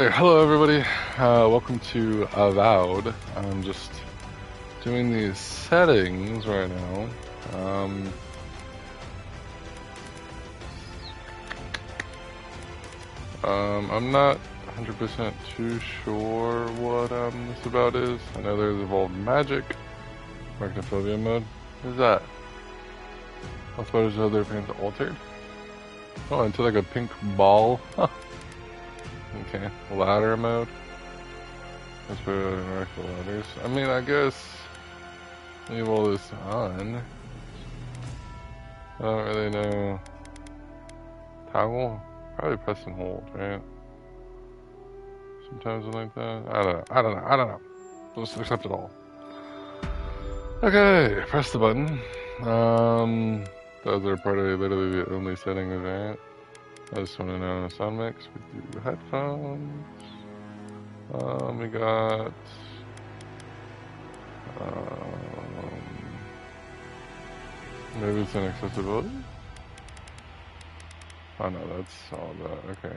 Hey, hello everybody, welcome to Avowed. I'm just doing these settings right now. I'm not 100% too sure what this about is. I know there's Evolved Magic, Arachnophobia mode. What is that? How far is the other paints altered? Oh, into like a pink ball. Okay, ladder mode. Let's put it in rifle ladders. I mean, I guess leave all this on. I don't really know. Toggle? Probably press and hold, right? Sometimes like that. I don't know. Just accept it all. Okay, press the button. Those are probably literally the only settings, right? I just want to know sound mix. We do headphones. We got maybe it's inaccessibility. Oh no, that's all that. Okay.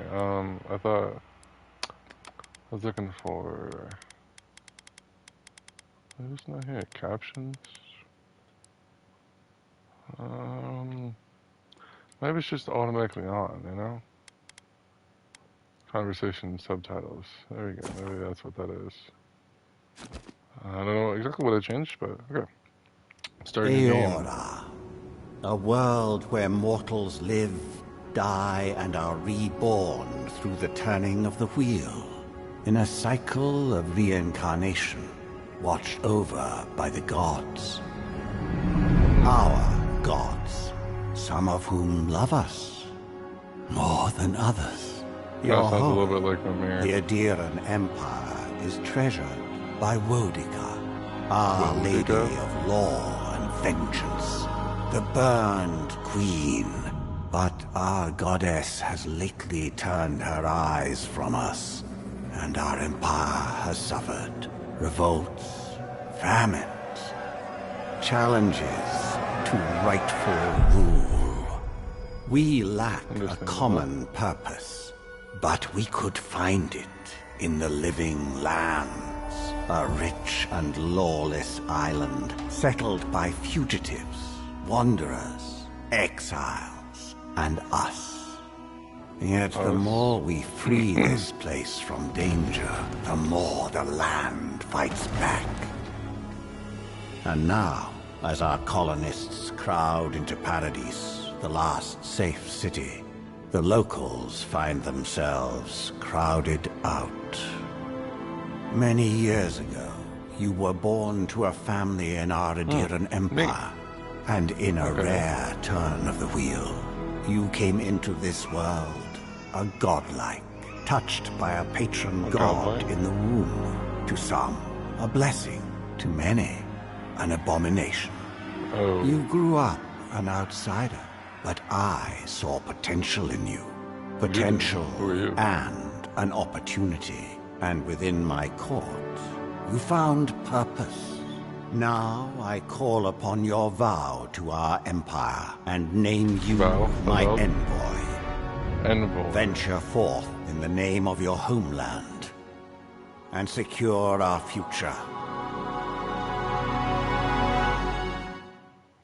I thought I was looking for. It's not here. Captions. Maybe it's just automatically on. You know. Conversation subtitles. There we go. Maybe that's what that is. I don't know exactly what I changed, but okay. Starting a game. Eora, a world where mortals live, die, and are reborn through the turning of the wheel, in a cycle of reincarnation, watched over by the gods. Our gods, some of whom love us more than others. Your That sounds a little home, bit like my mirror. the Adiran Empire, is treasured by Wodica, Our Lady of Law and Vengeance, the burned queen. But our goddess has lately turned her eyes from us, and our empire has suffered revolts, famines, challenges to rightful rule. We lack a common purpose, but we could find it in the living lands, a rich and lawless island settled by fugitives, wanderers, exiles, and us. Yet the more we free this place from danger, the more the land fights back. And now, as our colonists crowd into Paradise, the last safe city, the locals find themselves crowded out. Many years ago, you were born to a family in our Adiran Empire, and in a rare turn of the wheel, you came into this world a godlike, touched by a patron god in the womb. To some, a blessing; to many, an abomination. You grew up an outsider, but I saw potential in you. Potential and an opportunity. And within my court, you found purpose. Now I call upon your vow to our empire and name you my envoy. Venture forth in the name of your homeland and secure our future.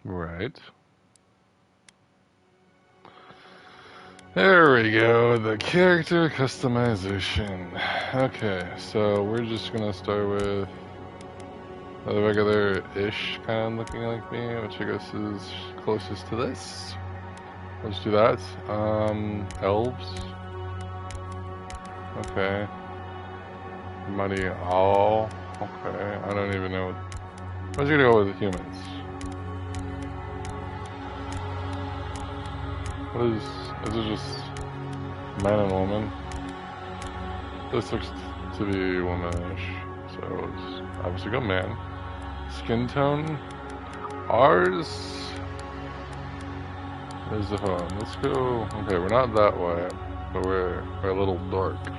Right. There we go, the character customization. Okay, so we're just gonna start with the regular-ish kind of looking like me, which I guess is closest to this. Let's do that. Elves. Okay. Money all. Okay, I don't even know. I'm just gonna go with the humans. What is it just man and woman? This looks to be womanish, so it's obviously go man. Skin tone. Ours is the home. Let's go. Okay, we're not that way, but we're a little dark-ish.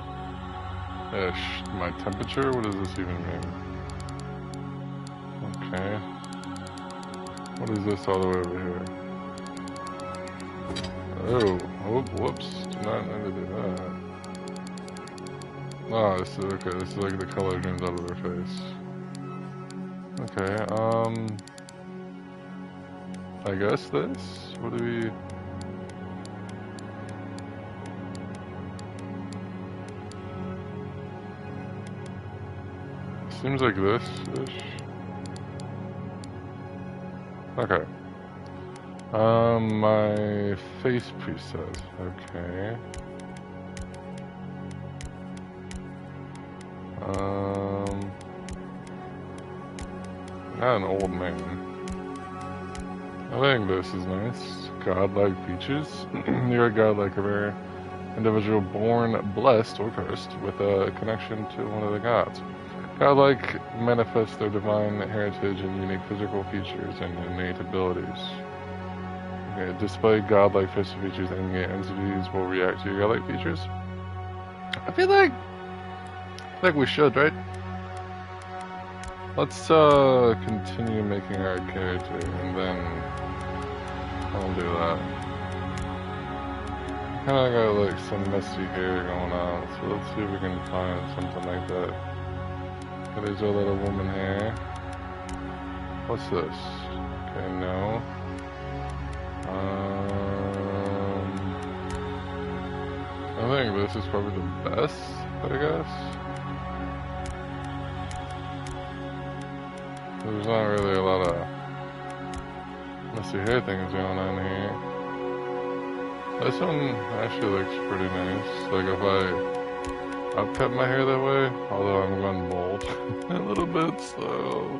My temperature. What does this even mean? Okay. What is this all the way over here? Oh, whoops. Do not need to do that. Oh, this is okay. This is like the color drains out of their face. Okay, I guess this? What do we... Seems like this-ish. Okay. My face preset. Okay. Not an old man. I think this is nice. Godlike features. You're a godlike or rare individual born blessed or cursed with a connection to one of the gods. Godlike manifests their divine heritage and unique physical features and innate abilities. Okay, display godlike physical features and entities will react to your godlike features. I feel like we should, right? Let's continue making our character and then I'll do that. Kinda got like some messy hair going on, so let's see if we can find something like that. There's a little woman hair. What's this? Okay, no. I think this is probably the best, I guess. There's not really a lot of messy hair things going on here. This one actually looks pretty nice. Like if I've cut my hair that way, although I'm going bald a little bit, so...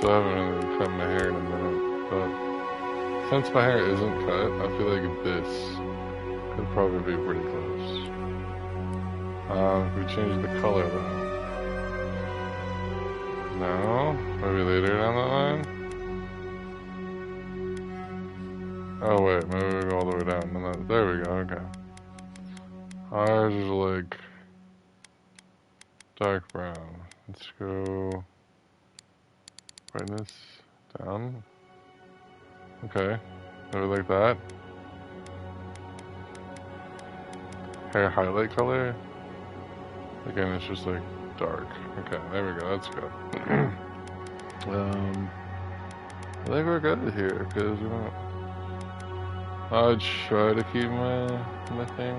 So I haven't really cut my hair in a minute, but since my hair isn't cut, I feel like this could probably be pretty close. If we change the color though. No? Maybe later down the line? Oh wait, maybe we go all the way down. No, there we go, okay. Ours is like dark brown. Let's go brightness down. Okay, maybe like that. Hair highlight color. Again, it's just like dark. Okay, there we go, that's good. I think we're good here, because we don't... I'll try to keep my thing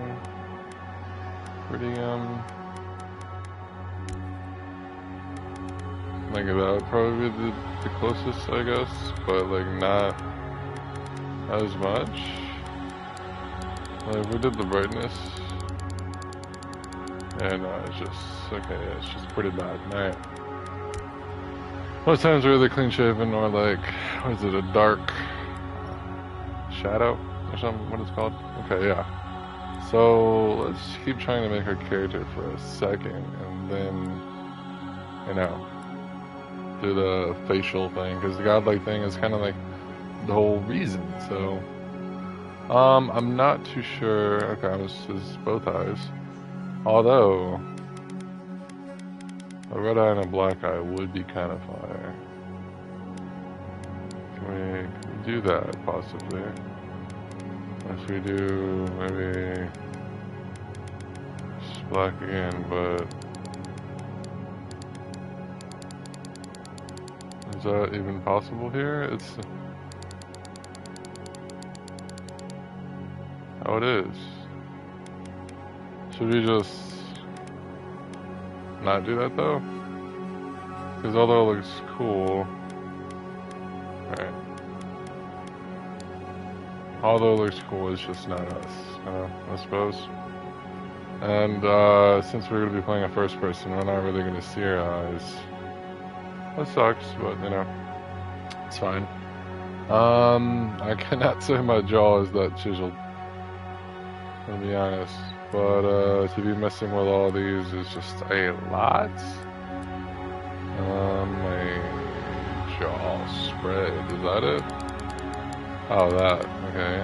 pretty, like that would probably be the closest, I guess, but like not as much. Like if we did the brightness, and it's just, okay, it's just pretty bad. Alright. Most times we're either clean shaven or like, what is it, a dark shadow or something, what it's called? Okay, yeah. So let's keep trying to make our character for a second and then, you know, do the facial thing, because the godlike thing is kind of like the whole reason. So I'm not too sure. Okay, this is both eyes, although a red eye and a black eye would be kind of fire. Can we do that possibly? If we do maybe just black again, but is that even possible here? It's... Oh, it is. Should we just not do that though? Because although it looks cool... Alright. Although it looks cool, it's just not us, I suppose. And since we're going to be playing a first person, we're not really going to see our eyes. That sucks, but you know, it's fine. I cannot say my jaw is that chiseled, to be honest. But to be messing with all these is just a lot. My jaw spread, is that it? Oh, that, okay.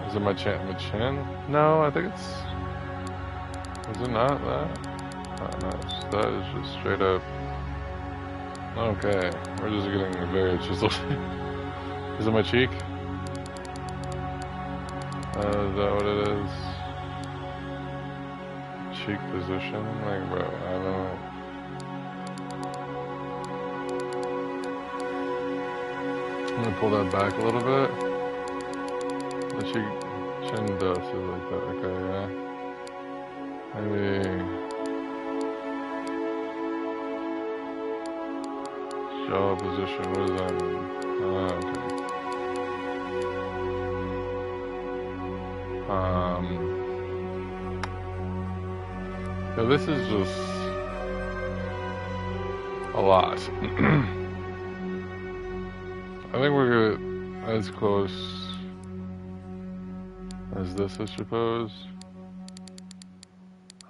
Is it my chin? No, I think it's... Is it not that? Oh, nice. That is just straight up... Okay, we're just getting very chiseled. Is it my cheek? Is that what it is? Cheek position? Like, bro, I don't know. I'm gonna pull that back a little bit. The cheek, chin dust is like that. Okay, yeah. Maybe jaw position. What does that mean? Okay. So this is just a lot. I think we're as close as this, I suppose.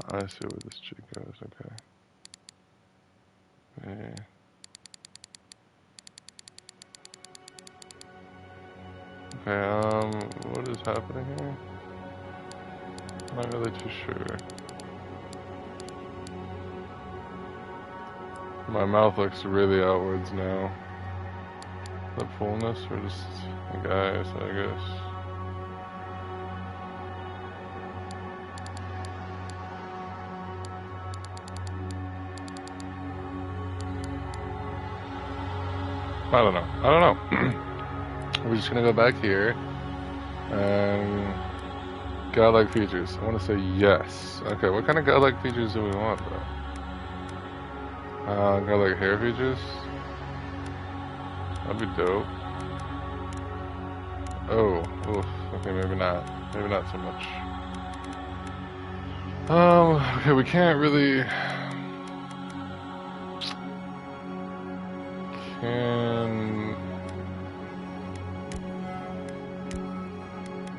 I see where this cheek goes, okay. Yeah. Okay, what is happening here? I'm not really too sure. My mouth looks really outwards now. The fullness, or just guys, I guess. I don't know. We're just gonna go back here and godlike features. I want to say yes. Okay, what kind of godlike features do we want though? Godlike hair features. That'd be dope. Oh, oof. Okay, maybe not. Maybe not so much. Okay, we can't really.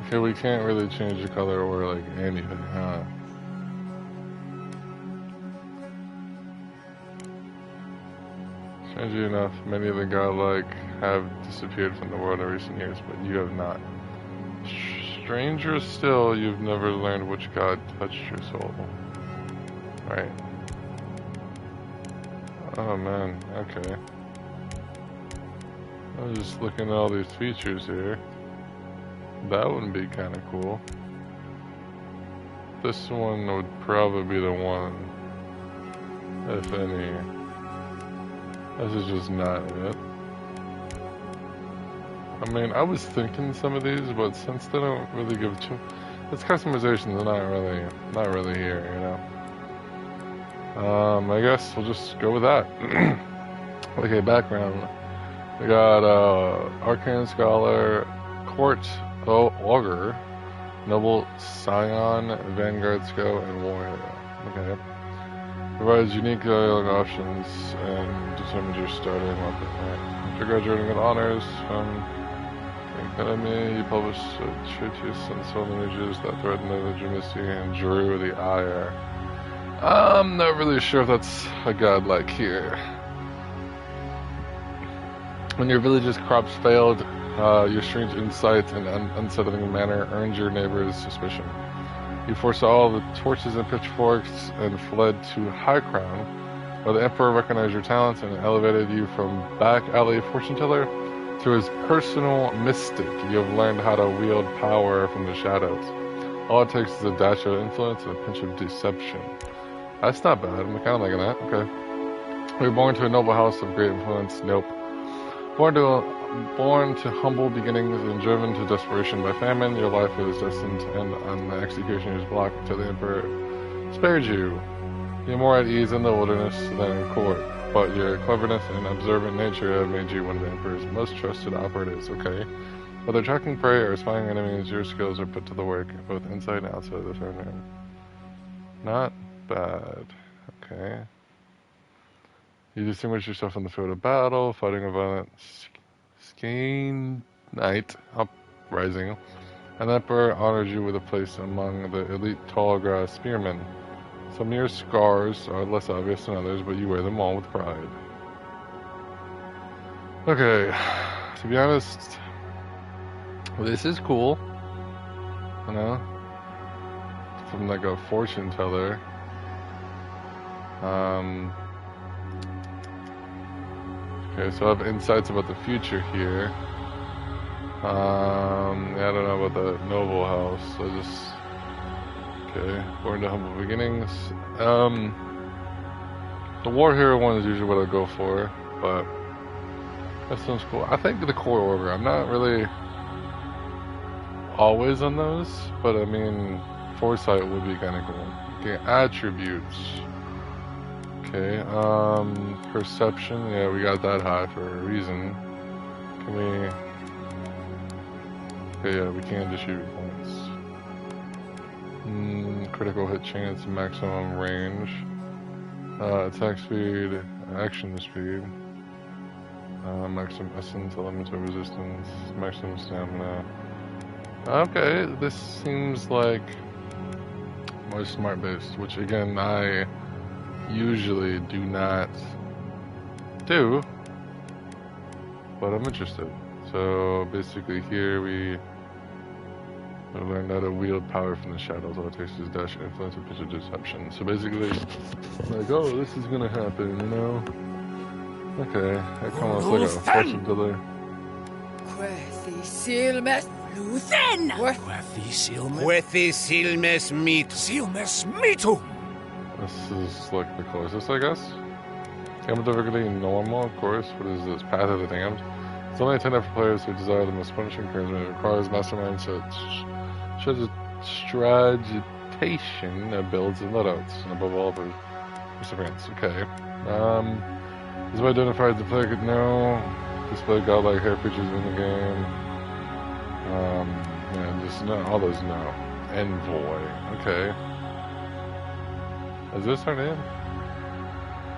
Okay, we can't really change the color or like anything, huh? Strangely enough, many of the godlike have disappeared from the world in recent years, but you have not. Stranger still, you've never learned which god touched your soul. Right. Oh man, okay. I was just looking at all these features here. That would be kind of cool. This one would probably be the one, if any. This is just not it. I mean, I was thinking some of these, but since they don't really give too, it's customization. They're not really here, you know. I guess we'll just go with that. Okay, background. We got Arcane Scholar, Court Augur, Noble Scion, Vanguard Scout, and War Hero. Okay. Provides unique dialogue options and determines your starting weapon. Right. After graduating with honors from the Academy, you publish a treatise on soul images that threaten the legitimacy and drew the ire. I'm not really sure if that's a godlike here. When your village's crops failed, your strange insight and unsettling manner earned your neighbor's suspicion. You foresaw all the torches and pitchforks and fled to High Crown, where the Emperor recognized your talents and elevated you from back alley fortune teller to his personal mystic. You have learned how to wield power from the shadows. All it takes is a dash of influence and a pinch of deception. That's not bad. I'm kind of liking that. Okay. We were born to a noble house of great influence. Nope. Born to humble beginnings and driven to desperation by famine, your life was destined to end on the executioner's block until the Emperor spared you. You're more at ease in the wilderness than in court, but your cleverness and observant nature have made you one of the Emperor's most trusted operatives, okay? Whether tracking prey or spying enemies, your skills are put to the work, both inside and outside the throne room. Not bad. Okay. You distinguish yourself in the field of battle, fighting a violent Skane Knight uprising. An Emperor honored you with a place among the elite tall grass spearmen. Some of your scars are less obvious than others, but you wear them all with pride. Okay, to be honest, this is cool. You know? From like a fortune teller. Okay, so I have insights about the future here. Yeah, I don't know about the noble house. I just okay. Born to humble beginnings. The war hero one is usually what I go for, but that sounds cool. I think the core order. I'm not really always on those, but I mean, foresight would be kind of cool. Okay, attributes. Okay, perception. Yeah, we got that high for a reason. Can we? Okay, yeah, we can distribute points. Critical hit chance, maximum range, attack speed, action speed, maximum essence, elemental resistance, maximum stamina. Okay, this seems like more smart based, which again I usually do not do, but I'm interested. So basically here we learned how to wield power from the shadows. All it takes is dash, influence, and pitch of deception. So basically, like, oh, this is gonna happen, you know? Okay, that kind of looks like a fortune teller. This is like the closest, I guess. Game of difficulty normal, of course. What is this? Path of the Damned. It's only intended for players who desire the most punishing charisma. It requires mastermind strategitation of builds and loadouts, and above all, the perseverance. Okay. This way identified the player could know. Display godlike hair features in the game. And just no, all those no. Envoy. Okay. Is this our name?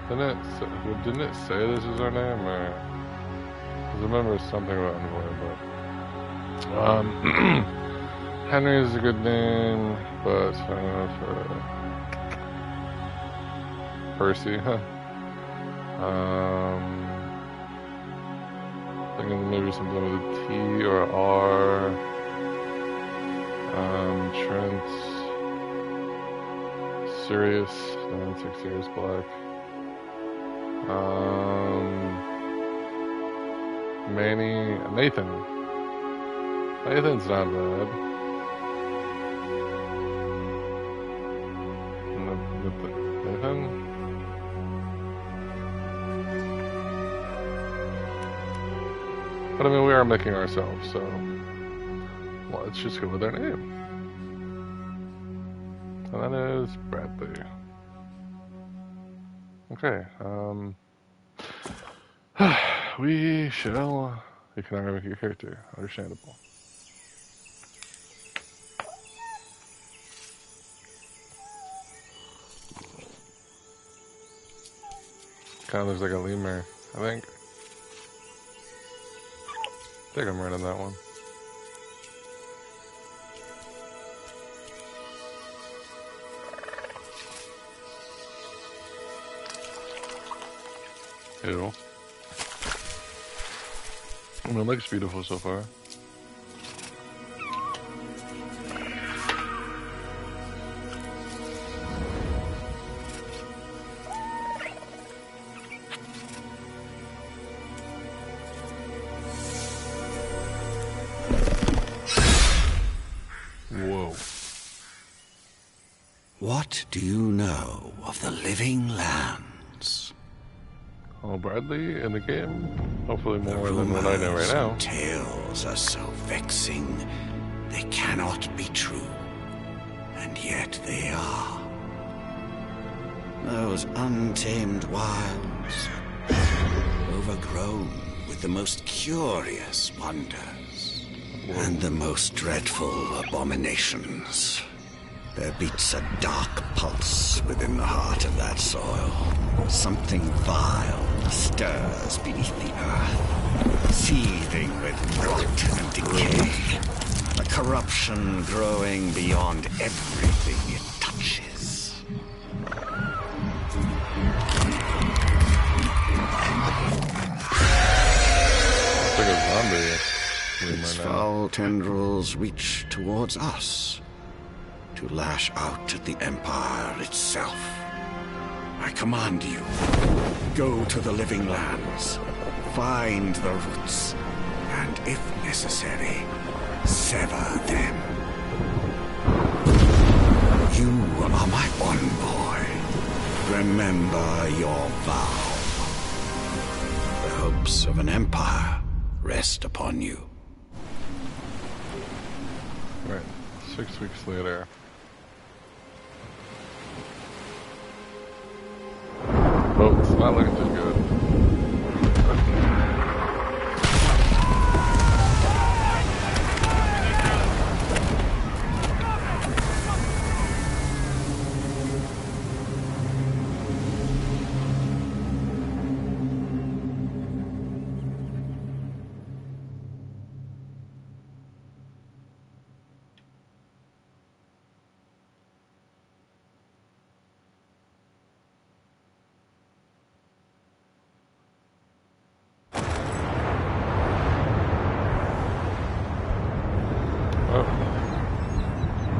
Didn't it say this is our name? Or I remember something about Envoy, but Henry is a good name, but I don't know if Percy, huh? Thinking maybe something with a T or a R. Trent. Sirius. No, it's like Sirius Black. Nathan. Nathan's not bad. Nathan? But I mean, we are making ourselves, so let's just go with our name. And that is Bradley. Okay, we shall. You can never make your character. Understandable. Kind of looks like a lemur, I think. I think I'm right on that one. Ew. I mean, it looks beautiful so far. Whoa. What do you know of the living lands? Oh, Bradley in the game? Hopefully more than what I know right now. Tales are so vexing, they cannot be true. And yet they are. Those untamed wilds, overgrown with the most curious wonders. Whoa. And the most dreadful abominations. There beats a dark pulse within the heart of that soil. Something vile stirs beneath the earth, seething with rot and decay. A corruption growing beyond everything it touches. It's like a zombie. Its foul tendrils reach towards us, to lash out at the Empire itself. I command you, go to the living lands, find the roots, and if necessary, sever them. You are my envoy. Remember your vow. The hopes of an empire rest upon you. Right, 6 weeks later. Oh, it's not looking too good.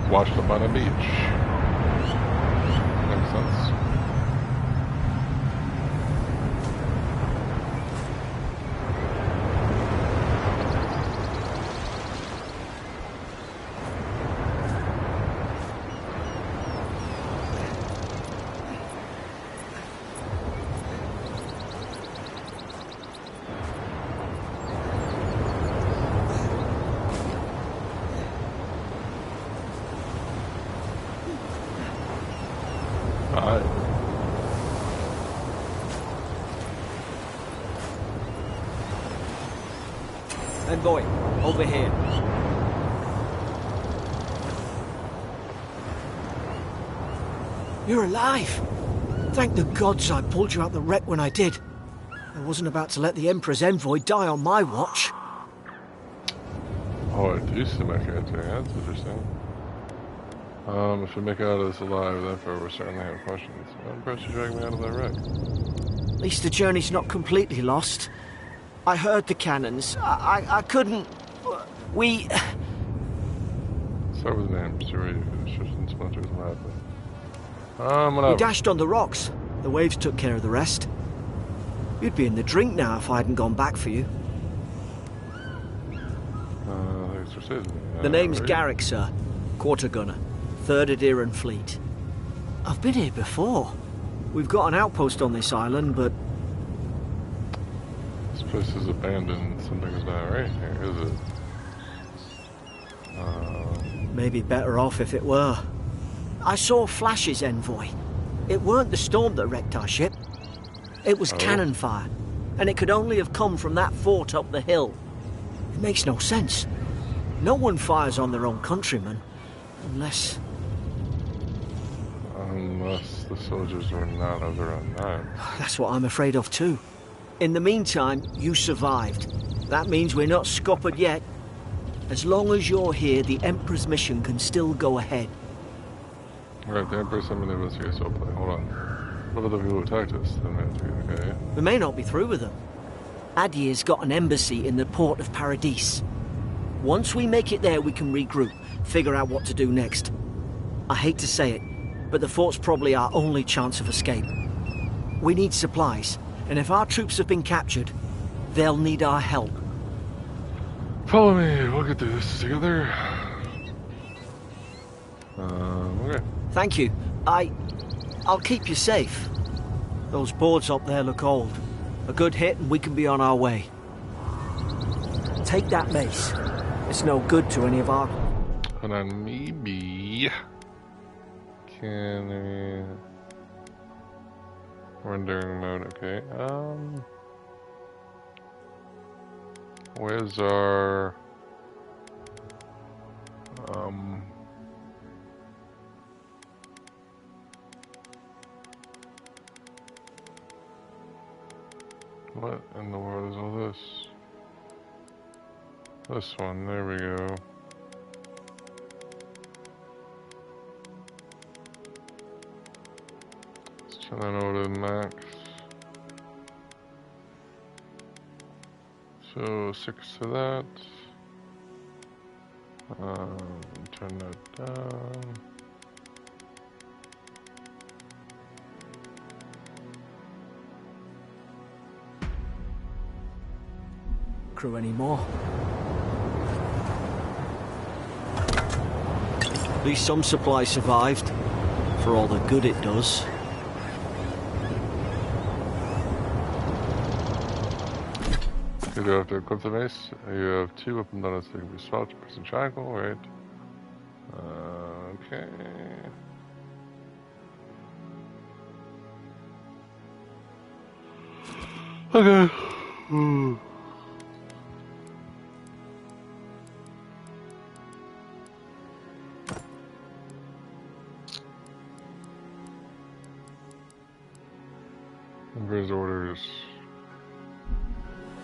Washed up on a beach. Makes sense. Envoy, over here. You're alive! Thank the gods I pulled you out the wreck when I did. I wasn't about to let the Emperor's envoy die on my watch. Oh, I do see my character. That's interesting. If we make it out of this alive, therefore we're certainly have questions. I'm impressed you dragged me out of that wreck. At least the journey's not completely lost. I heard the cannons. I couldn't... We... Start with the name. Sorcery, and splinters loudly. Whatever. We dashed on the rocks. The waves took care of the rest. You'd be in the drink now if I hadn't gone back for you. Thanks for saving me. The name's Garrick, sir. Quarter gunner. 3rd Adiran Fleet. I've been here before. We've got an outpost on this island, but... This place is abandoned. Something's not right here, is it? Maybe better off if it were. I saw flashes, Envoy. It weren't the storm that wrecked our ship. It was cannon fire, and it could only have come from that fort up the hill. It makes no sense. No one fires on their own countrymen, unless... Unless the soldiers were not of their own time. That's what I'm afraid of too. In the meantime, you survived. That means we're not scuppered yet. As long as you're here, the Emperor's mission can still go ahead. Right, the Emperor sent me to investigate Soulplay. Hold on. What about the people who attacked us? Okay. We may not be through with them. Adir's got an embassy in the port of Paradis. Once we make it there, we can regroup, figure out what to do next. I hate to say it, but the fort's probably our only chance of escape. We need supplies, and if our troops have been captured, they'll need our help. Follow me, we'll get through this together. Okay. Thank you. I'll keep you safe. Those boards up there look old. A good hit and we can be on our way. Take that mace. It's no good to any of our... Hold on, maybe... Can rendering mode, okay. Where's our what in the world is all this? This one, there we go. Let's turn that over to max. So 6 to that. Turn that down. Crew anymore. At least some supply survived, for all the good it does. You do have to equip the mace. You have 2 weapon donuts that can be swapped. Pressing triangle, right? Okay. Okay. Emperor's orders.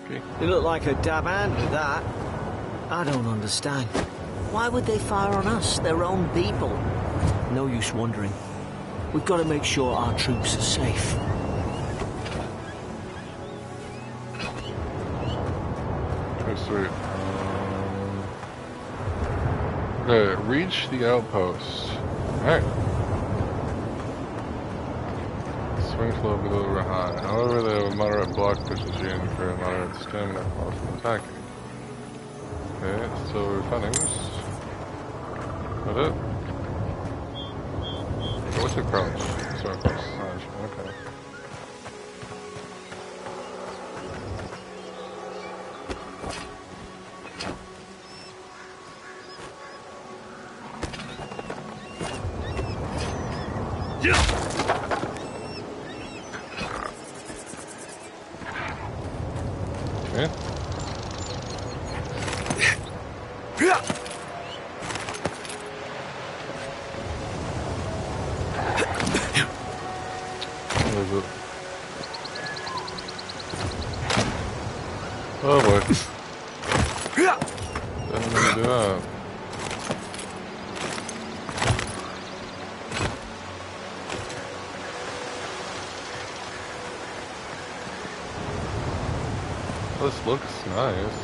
Okay. They look like a dab hand with that. I don't understand. Why would they fire on us, their own people? No use wondering. We've got to make sure our troops are safe. Okay, sweet. Okay, reach the outpost. Alright. Swing flow below or high. However, they have a moderate block efficiency and for a moderate stamina cost when attacking. Okay, so refinnings. Is that it? What's the crouch? Sorry, okay. Okay. What is it? Oh boy. Didn't mean to do that. This looks nice.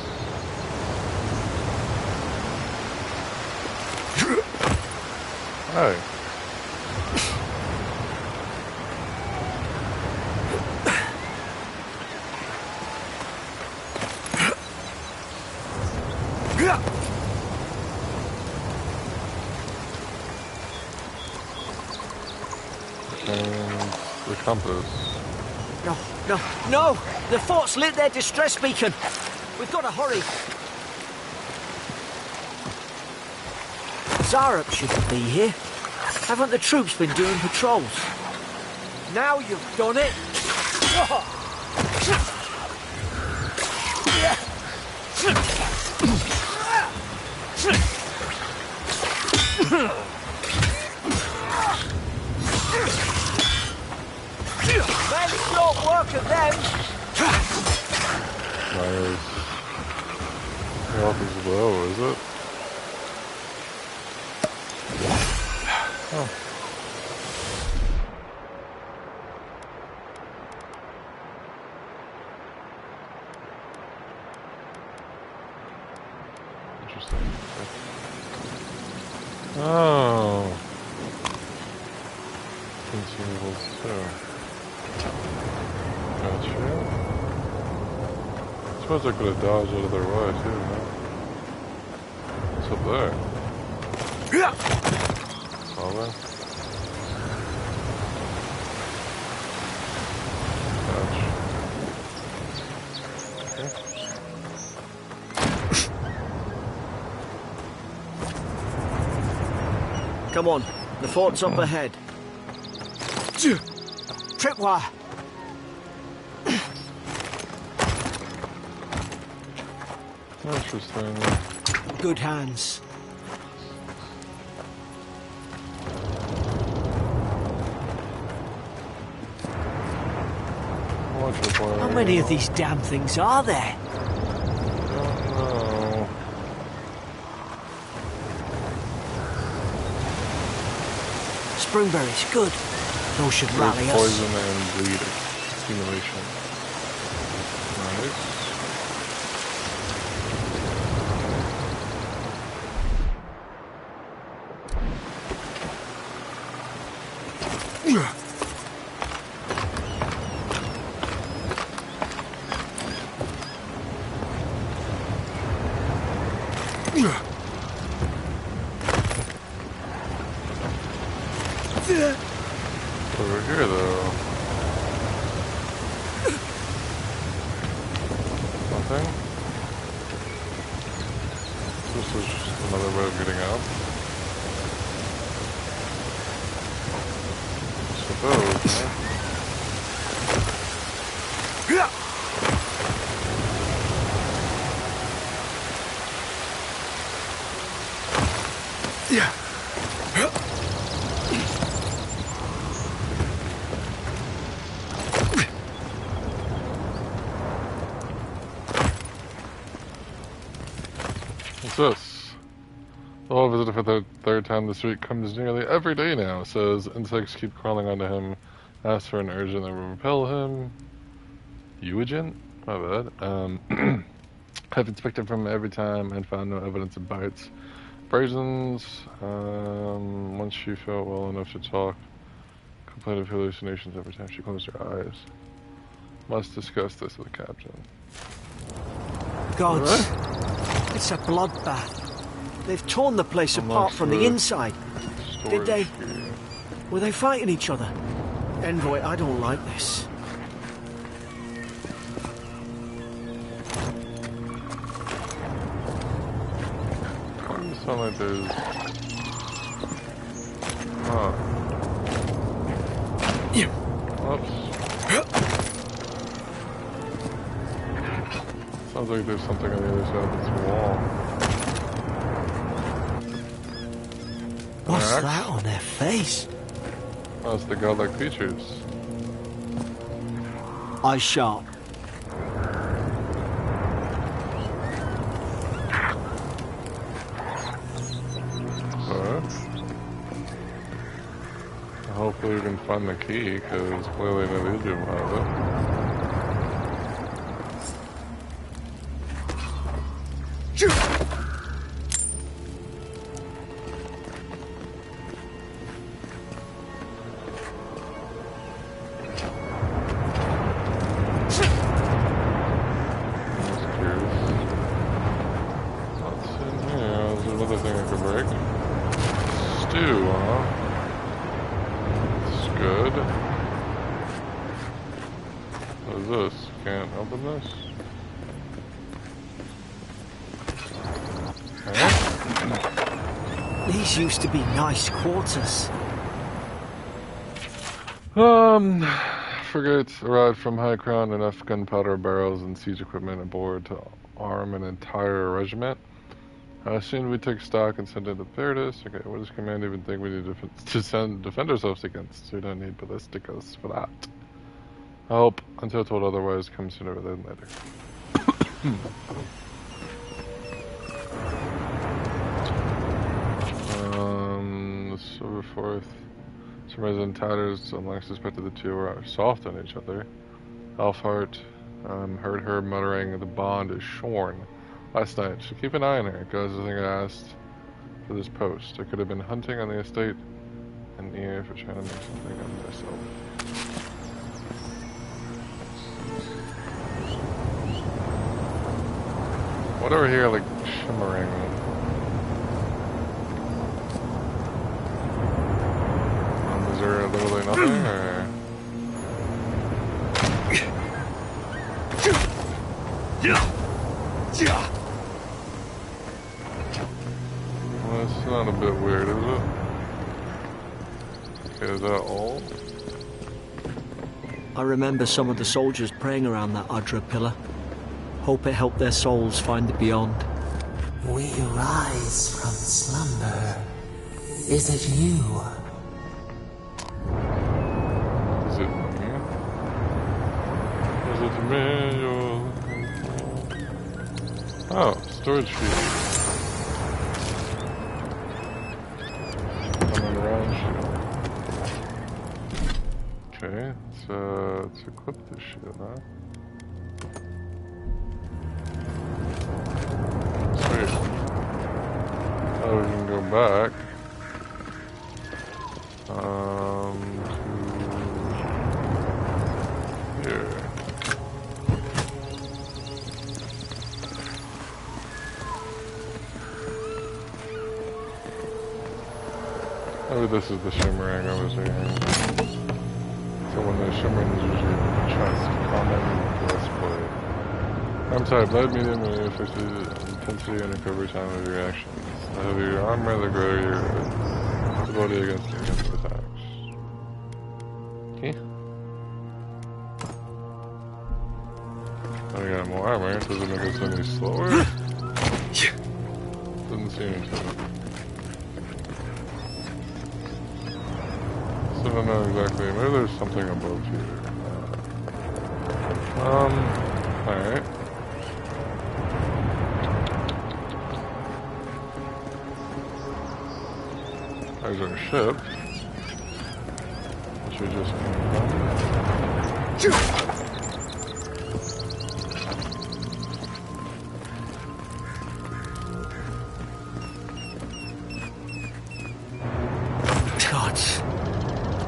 Hey. And the compass. No, no, no! The fort's lit their distress beacon! We've got to hurry! Zarup shouldn't be here. Haven't the troops been doing patrols? Now you've done it! Very short work of them! Nice. Health is low, is it? Oh. Interesting. Oh. Consumables too. Gotcha. I suppose I could have dodged out of their way too, huh? What's up there? Solid. Okay. Come on, the fort's up ahead. Tripwire! Interesting. Good hands. How many of these damn things are there? Don't know. Springberries, good. Those should rally us. Poison and bleed accumulation. Nice. Over here, though. Nothing? This is just another way of getting out. I suppose, huh? Yeah. What's this? The whole visitor for the third time this week comes nearly every day now. Says insects keep crawling onto him. Asks for an urgent that will repel him. Eugen? My bad. I've inspected from every time and found no evidence of bites. Abrasions. Once she felt well enough to talk. Complained of hallucinations every time she closed her eyes. Must discuss this with the captain. Gods, What? it's a bloodbath. They've torn the place apart Unless from the the inside. Did they? Storage Were they fighting each other? Envoy, I don't like this. Doesn't sound like there's... Huh. Oops. Sounds like there's something on the other side of this wall. What's Axe? that on their face? Oh, it's the godlike creatures. Eyes sharp. But hopefully we can find the key, because clearly an illusion will have it. These used to be nice quarters. Frigates arrived from High Crown, enough gunpowder barrels and siege equipment aboard to arm an entire regiment. Soon we take stock and send it to Paradis. Okay, what does command even think we need to defend ourselves against? We don't need ballisticas for that. I hope, until told otherwise, come sooner rather than later. Silver Fourth. Some resident tatters among suspected the two are soft on each other. Alfhart heard her muttering the bond is shorn last night. So keep an eye on her. Guys, I think I asked for this post. I could have been hunting on the estate and ear for trying to make something of myself. What over here, like, shimmering? Is there literally nothing, or? Well, that's not a bit weird, is it? Okay, is that all? I remember some of the soldiers praying around that Udra pillar. Hope it helped their souls find the beyond. We rise from slumber. Is it you? Is it me? Is it me? Oh, storage field. Coming around shield. Okay, let's equip this shield, huh? Sweet. Oh, we can go back. To here. Maybe this is the shimmering I was hearing. So when the shimmering is usually chest, common, breastplate. I'm sorry, blade medium affects the intensity and recovery time of your actions. The heavier your armor, the greater your ability against defensive attacks. Okay. I got more armor, does it make us any slower? Doesn't seem to. So I don't know exactly, maybe there's something above here. Alright. There's our ship. Which we just came from. God,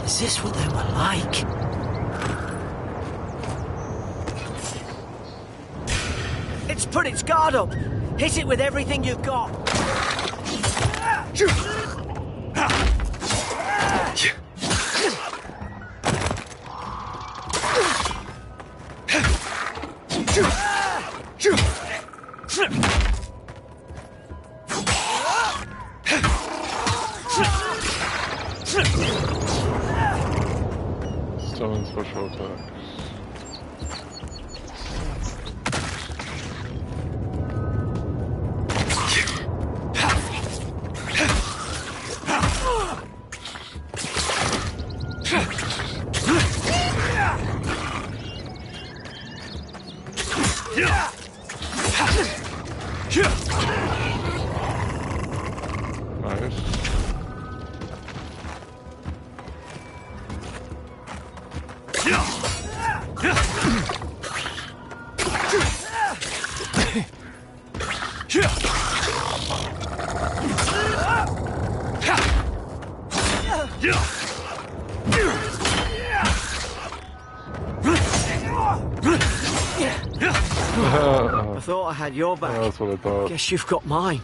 is this what they were like? It's put its guard up. Hit it with everything you've got. Still in special attacks. Nice. I thought I had your back. That's what I thought. Guess you've got mine.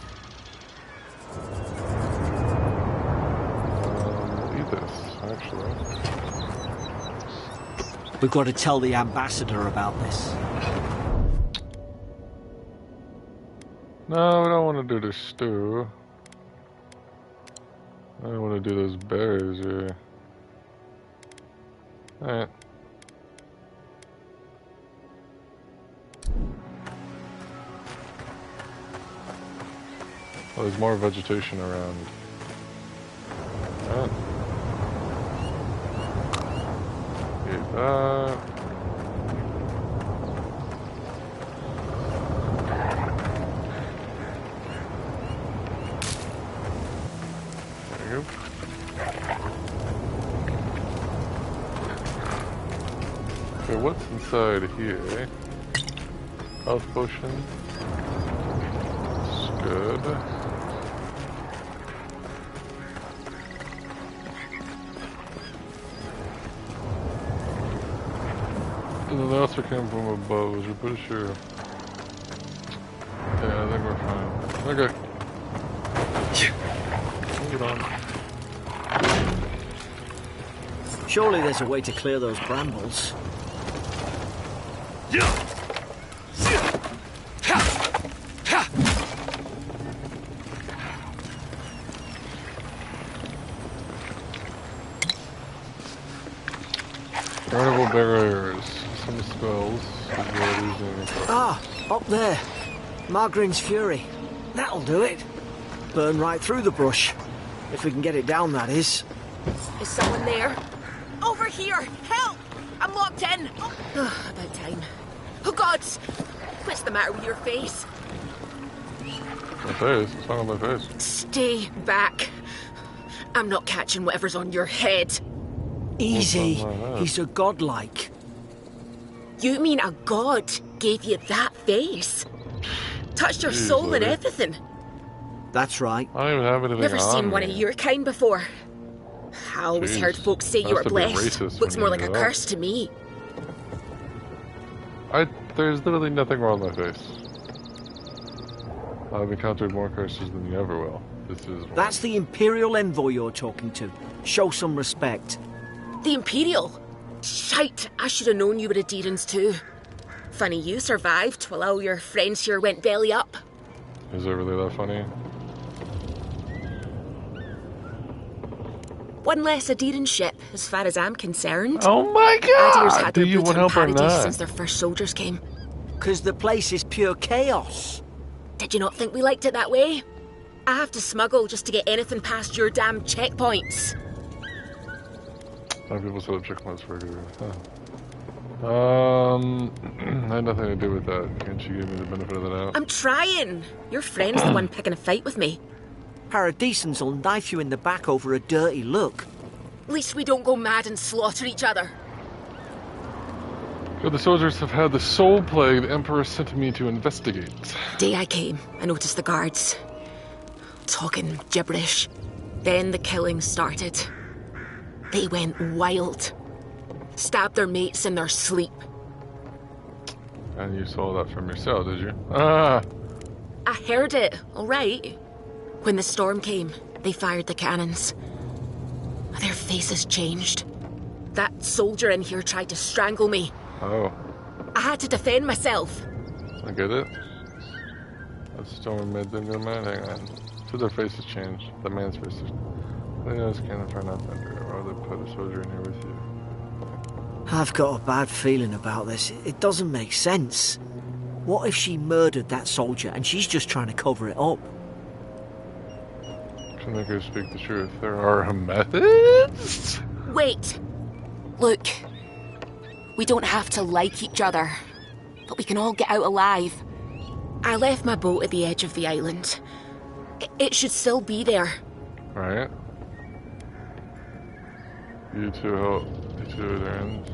We'll eat this, actually. We've got to tell the ambassador about this. No, we don't want to do the stew. I don't want to do those berries here. Alright. Oh, there's more vegetation around. Alright. Eat that. There you go. Okay, what's inside here? Health potion. That's good. And then they also came from above, which I'm pretty sure. Yeah, I think we're fine. Okay. Hold on. Surely there's a way to clear those brambles. Carnival barriers. Some spells. Ah, up there. Margrin's Fury. That'll do it. Burn right through the brush. If we can get it down, that is. Is someone there? Over here! Help! I'm locked in! Oh, about time. Oh, God! What's the matter with your face? My face? What's wrong with my face? Stay back. I'm not catching whatever's on your head. Easy. What's on my head? He's a godlike. You mean a god gave you that face? Touched your Jeez, soul and lady. everything? That's right. I don't even have anything Never on seen one of me. your kind before. I always Jeez. heard folks say you Has were to be blessed. racist Looks when more you like a do that. curse to me. There's literally nothing wrong with my face. I've encountered more curses than you ever will. This is one. That's the Imperial envoy you're talking to. Show some respect. The Imperial? Shite, I should have known you were Adherents too. Funny you survived while all your friends here went belly up. Is it really that funny? One less Adherent ship, as far as I'm concerned. Oh my Adherents god! had Do their you boot want on help or Paradise not? since their first soldiers came. 'Cause the place is pure chaos. Did you not think we liked it that way? I have to smuggle just to get anything past your damn checkpoints. Some people set up checkpoints for you. Had nothing to do with that. Can't you give me the benefit of the doubt? I'm trying. Your friend's the one picking a fight with me. Paradisans will knife you in the back over a dirty look. At least we don't go mad and slaughter each other. Good, the soldiers have had the soul plague the Emperor sent me to investigate. The day I came, I noticed the guards talking gibberish. Then the killing started. They went wild. Stabbed their mates in their sleep. And you saw that from your cell, did you? Ah! I heard it, all right. When the storm came, they fired the cannons. Their faces changed. That soldier in here tried to strangle me. Oh, I had to defend myself. I get it. That storm made them go mad. Hang on. So their faces changed. The man's faces. They just can't find out better. Why would they put a soldier in here with you? I've got a bad feeling about this. It doesn't make sense. What if she murdered that soldier and she's just trying to cover it up? Can make her speak the truth. There are methods? Wait. Look. We don't have to like each other, but we can all get out alive. I left my boat at the edge of the island. It should still be there. Right. You two help. You two are their ends.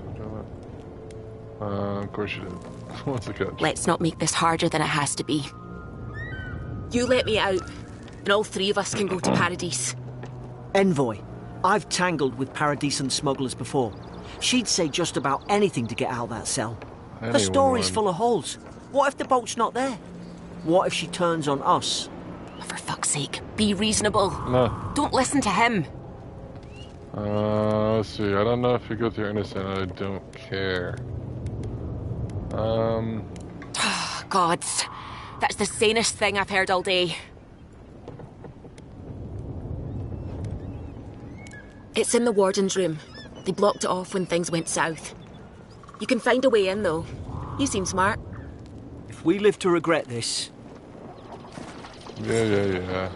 Of course you did. What's the catch? Let's not make this harder than it has to be. You let me out, and all three of us can go to Paradise. Envoy, I've tangled with Paradisan smugglers before. She'd say just about anything to get out of that cell. Her story's full of holes. What if the boat's not there? What if she turns on us? For fuck's sake, be reasonable. No. Don't listen to him. Let's see. I don't know if you go through innocent. I don't care. Gods, that's the sanest thing I've heard all day. It's in the warden's room. They blocked it off when things went south. You can find a way in, though. You seem smart. If we live to regret this... Yeah.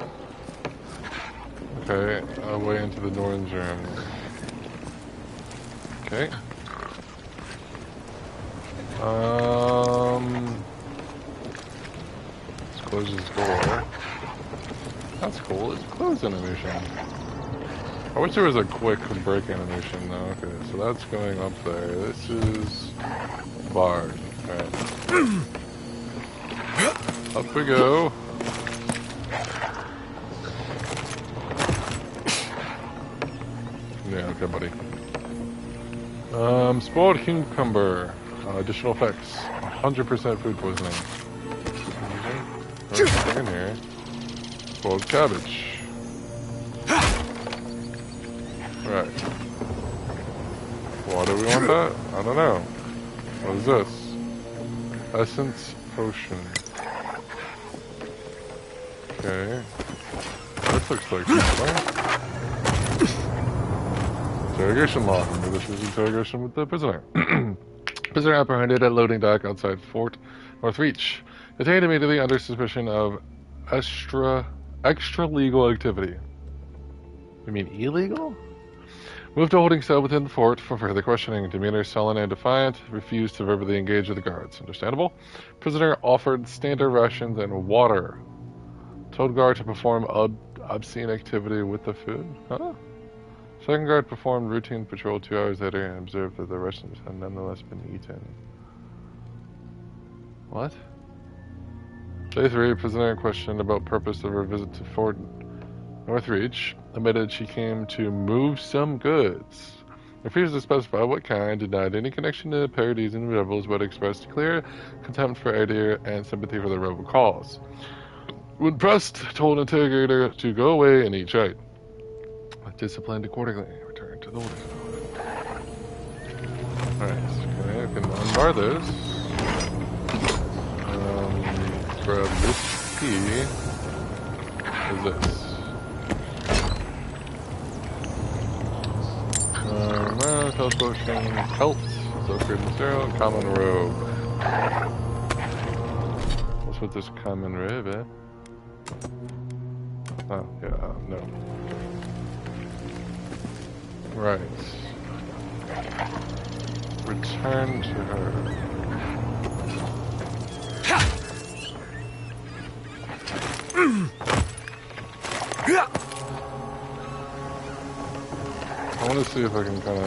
Okay, a way into the Northern's room. Okay. Let's close this door. That's cool. It's closed animation. I wish there was a quick break animation though. Okay, so that's going up there. This is barred. Alright. Up we go. Yeah, okay, buddy. Spoiled cucumber. Additional effects. 100% food poisoning. Anything in here? Spoiled cabbage. Right. Why do we want that? I don't know. What is this? Essence potion. Okay. This looks like something. Interrogation log. Remember, this is interrogation with the prisoner. Prisoner apprehended at loading dock outside Fort Northreach. Detained immediately under suspicion of extra legal activity. You mean illegal? Moved to holding cell within the fort for further questioning. Demeanor sullen and defiant. Refused to verbally engage with the guards. Understandable. Prisoner offered standard rations and water. Told guard to perform obscene activity with the food. Huh? Second guard performed routine patrol 2 hours later and observed that the rations had nonetheless been eaten. What? Day 3, prisoner questioned about purpose of her visit to Fort Northreach. Admitted she came to move some goods. Refused to specify what kind, denied any connection to the Paradisian rebels, but expressed clear contempt for Adir and sympathy for the rebel cause. When pressed, told interrogator to go away and eat right. Disciplined accordingly. Return to the order. Alright, okay, I can unbar this. Grab this key. What is this? Health potion, health, so upgrade material, and common robe. What's with this common robe, eh? Oh, yeah, no. Right. Return to her. I want to see if I can kind of...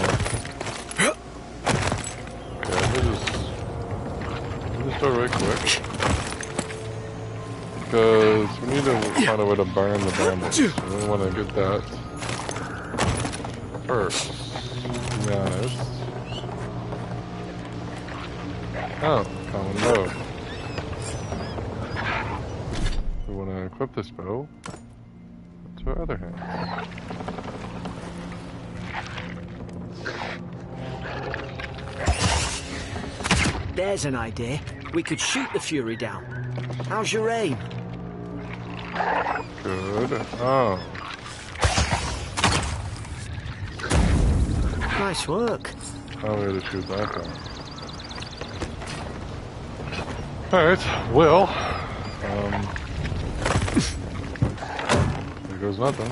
Okay, let me just do it right quick. Because we need to find a way to burn the bandits. We want to get that first. To be honest. Oh, common bow. We want to equip this bow to our other hand. There's an idea. We could shoot the Fury down. How's your aim? Good. Oh. Nice work. How are we to shoot that down? Alright, well. There goes nothing.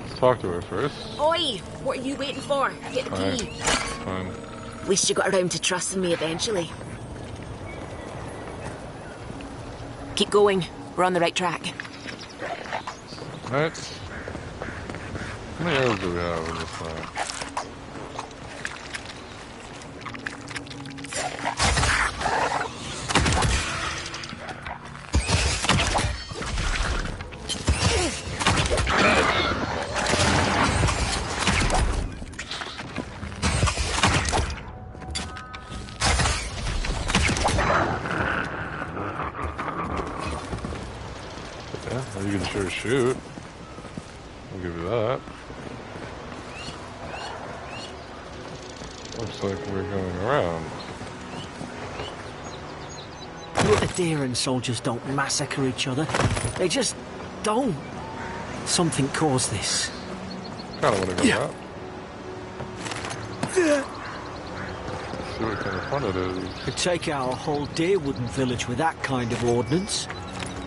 Let's talk to her first. Oi! What are you waiting for? Get the key. Fine. At least you got around to trusting me eventually. Keep going. We're on the right track. Alright. How many arrows do we have in this fire? You can sure shoot. I'll give you that. Looks like we're going around. The Aderan soldiers don't massacre each other. They just don't. Something caused this. Kinda wanna go out. See what kind of fun it is. Could take out a whole Deerwooden village with that kind of ordnance.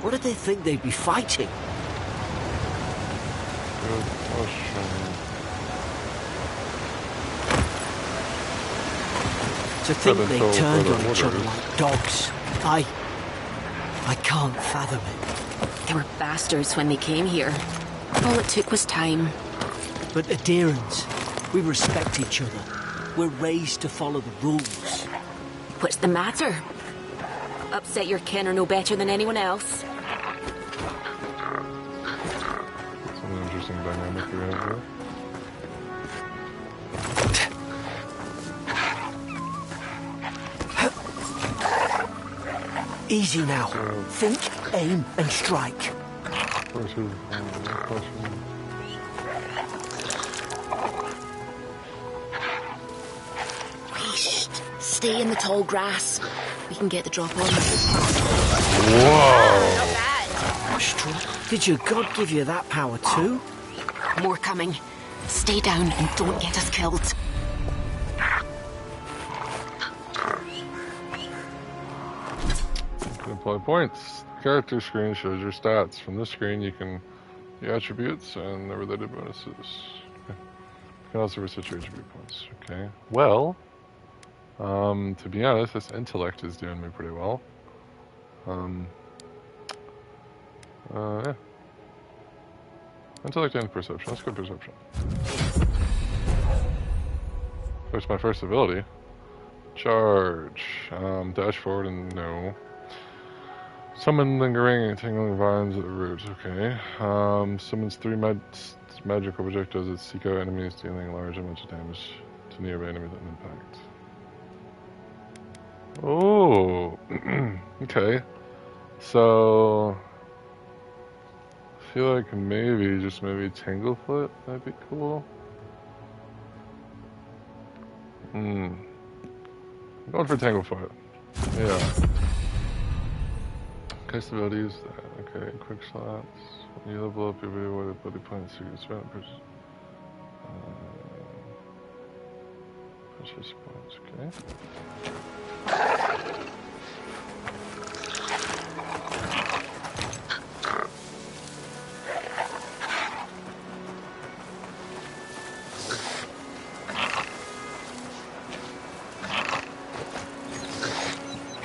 What did they think they'd be fighting? Good question. To think I've been they told turned by the on each other orders. like dogs. I can't fathom it. They were bastards when they came here. All it took was time. But Adirans, we respect each other. We're raised to follow the rules. What's the matter? Upset your kin are no better than anyone else. It's an interesting dynamic we have here. Easy now. Think, aim, and strike. Question. Whoosh. Stay in the tall grass. We can get the drop on. Whoa! Not bad. Astra, did your god give you that power too? More coming. Stay down and don't get us killed. Deploy points. Character screen shows your stats. From this screen, you can the attributes and the related bonuses. Okay. You can also reset your attribute points. Okay. Well, to be honest, this intellect is doing me pretty well. Yeah. Intellect and perception. Let's go perception. There's my first ability. Charge. Dash forward and no. Summon lingering and tingling vines at the roots. Okay. Summons 3 magical projectiles that seek out enemies, dealing large amounts of damage to nearby enemies at impact. Oh. Okay. So I feel like maybe, just maybe Tanglefoot might be cool. I'm going for Tanglefoot. Yeah. Cast abilities. Okay, quick slots. When you level up, you'll be able to ability points so you can spend precious points. Okay.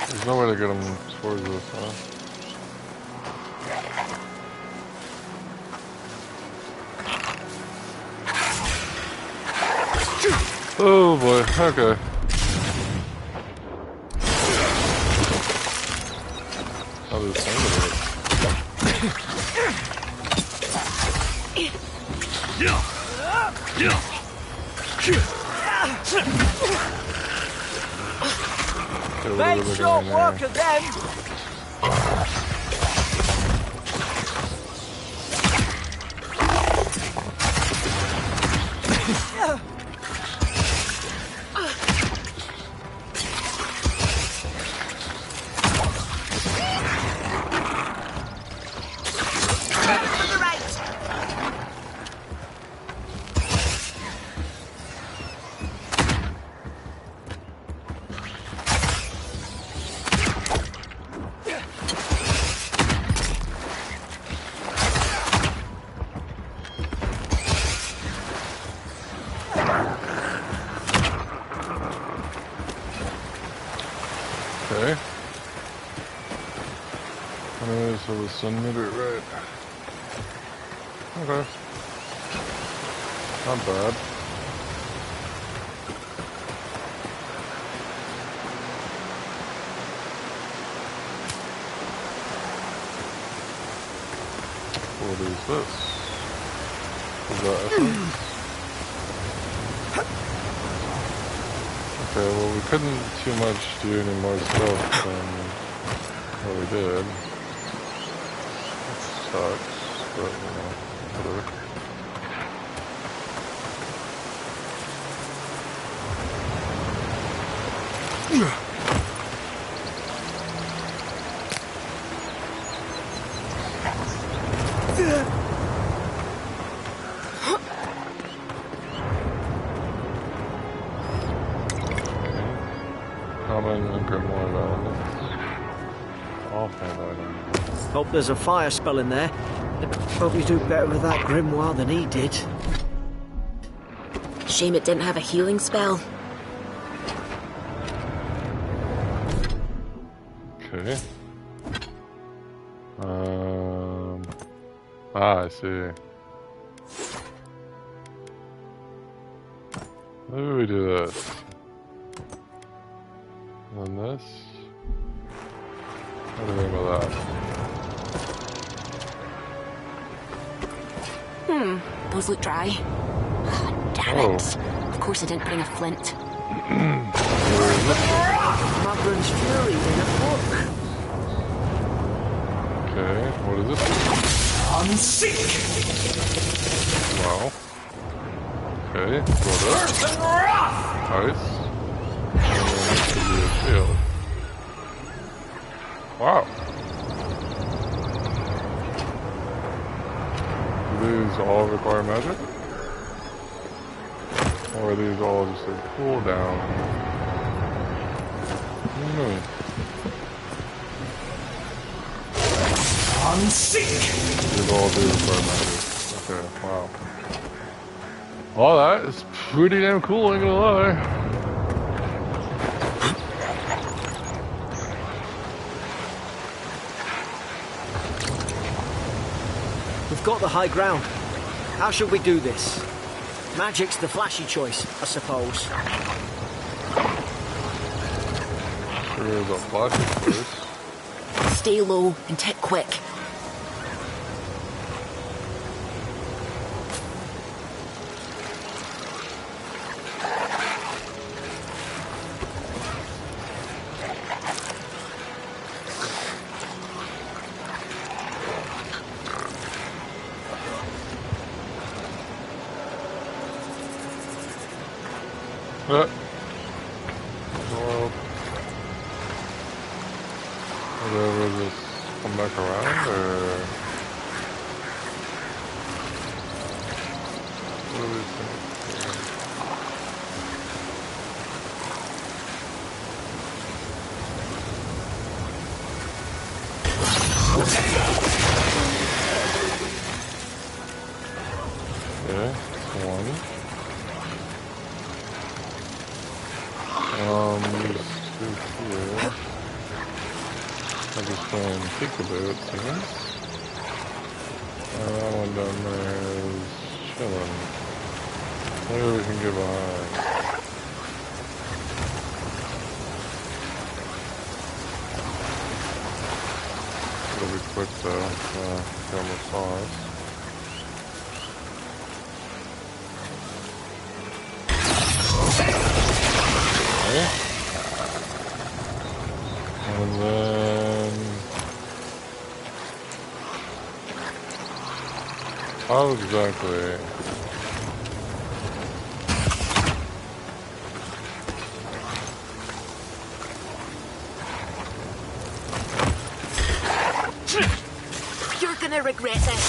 There's no way to get them towards us, huh? Oh boy, okay. How does this sound? Make short work of them! Okay. Alright, so the sun meter, right. Okay. Not bad. What is this? Is that essence? Okay, well we couldn't too much do any more stuff than what we did. That sucks, but you know, whatever. Common and Grimoire elements. Offhand item. Hope there's a fire spell in there. Hope you do better with that grimoire than he did. Shame it didn't have a healing spell. Okay. I see. Maybe we do this. And then this. What do you think about that? Those look dry. Ah, damn it. Of course I didn't bring a flint. Mavrin's Fury in a book. Okay, what is this? Unseek! Wow. Okay, what else? Nice. And then this could be a shield. Wow. Do these all require magic? Or are these all just a cooldown? Unseek! These all do require magic. Okay, wow. Well, that is pretty damn cool, ain't gonna lie. We've got the high ground. How should we do this? Magic's the flashy choice, I suppose. Sure is a flashy choice. Stay low and tick quick. World. Whatever, just come back around, or what do we think? Okay, one. These two here. I'm just playing peekaboo, it seems. That one down there is chilling. Maybe we can get behind. It'll be quick though. He almost saw us. Okay. And then how exactly? You're gonna regret this.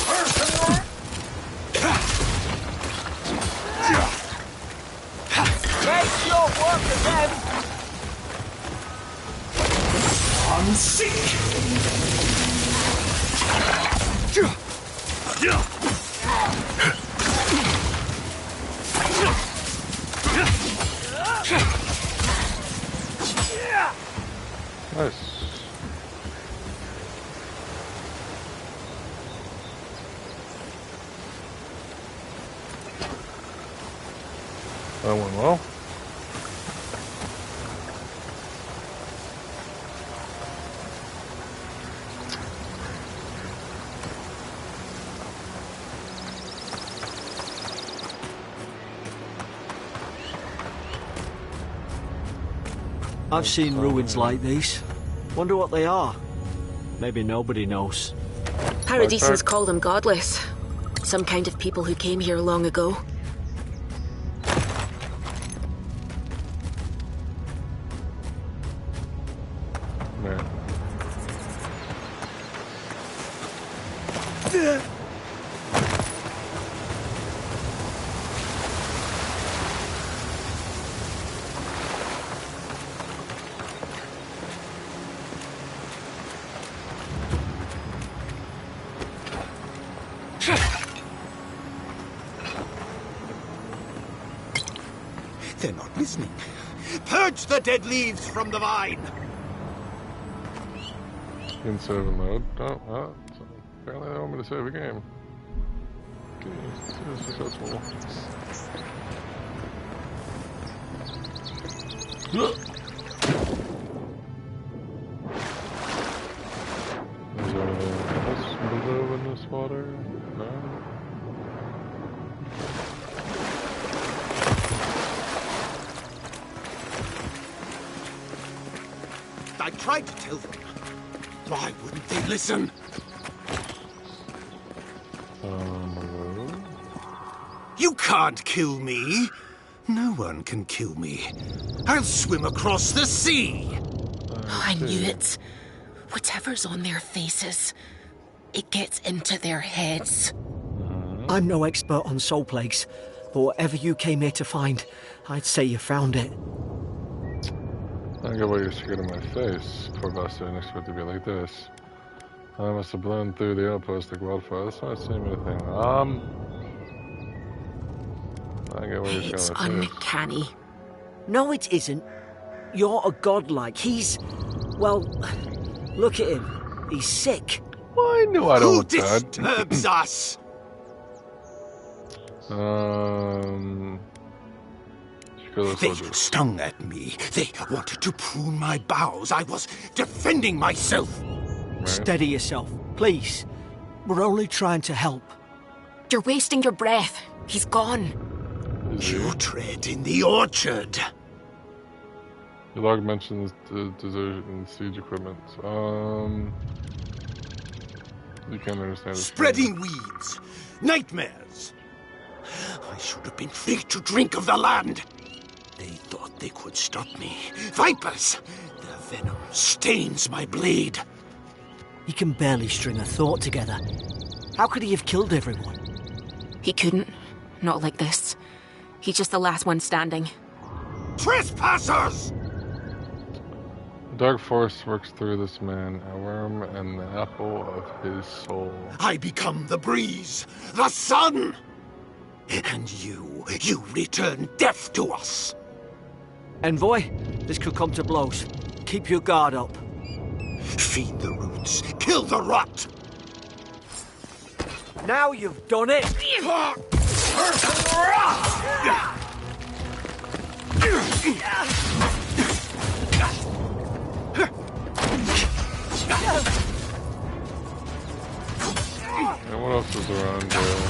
Make your work again! Unseek! Nice. That went well. I've seen ruins like these. Wonder what they are. Maybe nobody knows. Paradisans call them godless. Some kind of people who came here long ago. Man. They're not listening. Purge the dead leaves from the vine! In save and load. Oh, so apparently they want me to save a game. Okay, successful. Is there anything else below in this water? No? I tried to tell them. Why wouldn't they listen? Hello? You can't kill me. No one can kill me. I'll swim across the sea. I knew it. Whatever's on their faces, it gets into their heads. I'm no expert on soul plagues, but whatever you came here to find, I'd say you found it. I get why you're scared of my face. Poor bastard, I didn't expect it to be like this. I must have blown through the outpost like wildfire. That's not seeing anything. I get why you're It's scared of my face. uncanny. No, it isn't. You're a godlike. He's... well, look at him. He's sick. I knew I don't Who look bad. disturbs us? They stung at me. They wanted to prune my boughs. I was defending myself. Right. Steady yourself, please. We're only trying to help. You're wasting your breath. He's gone. You tread in the orchard. Your log mentions the desert and siege equipment. You can't understand. Spreading weeds. Nightmares. I should have been free to drink of the land. They thought they could stop me. Vipers! Their venom stains my blade. He can barely string a thought together. How could he have killed everyone? He couldn't. Not like this. He's just the last one standing. Trespassers! The dark force works through this man, a worm and the apple of his soul. I become the breeze, the sun! And you return death to us! Envoy, this could come to blows. Keep your guard up. Feed the roots, kill the rot! Now you've done it! And what else is around there?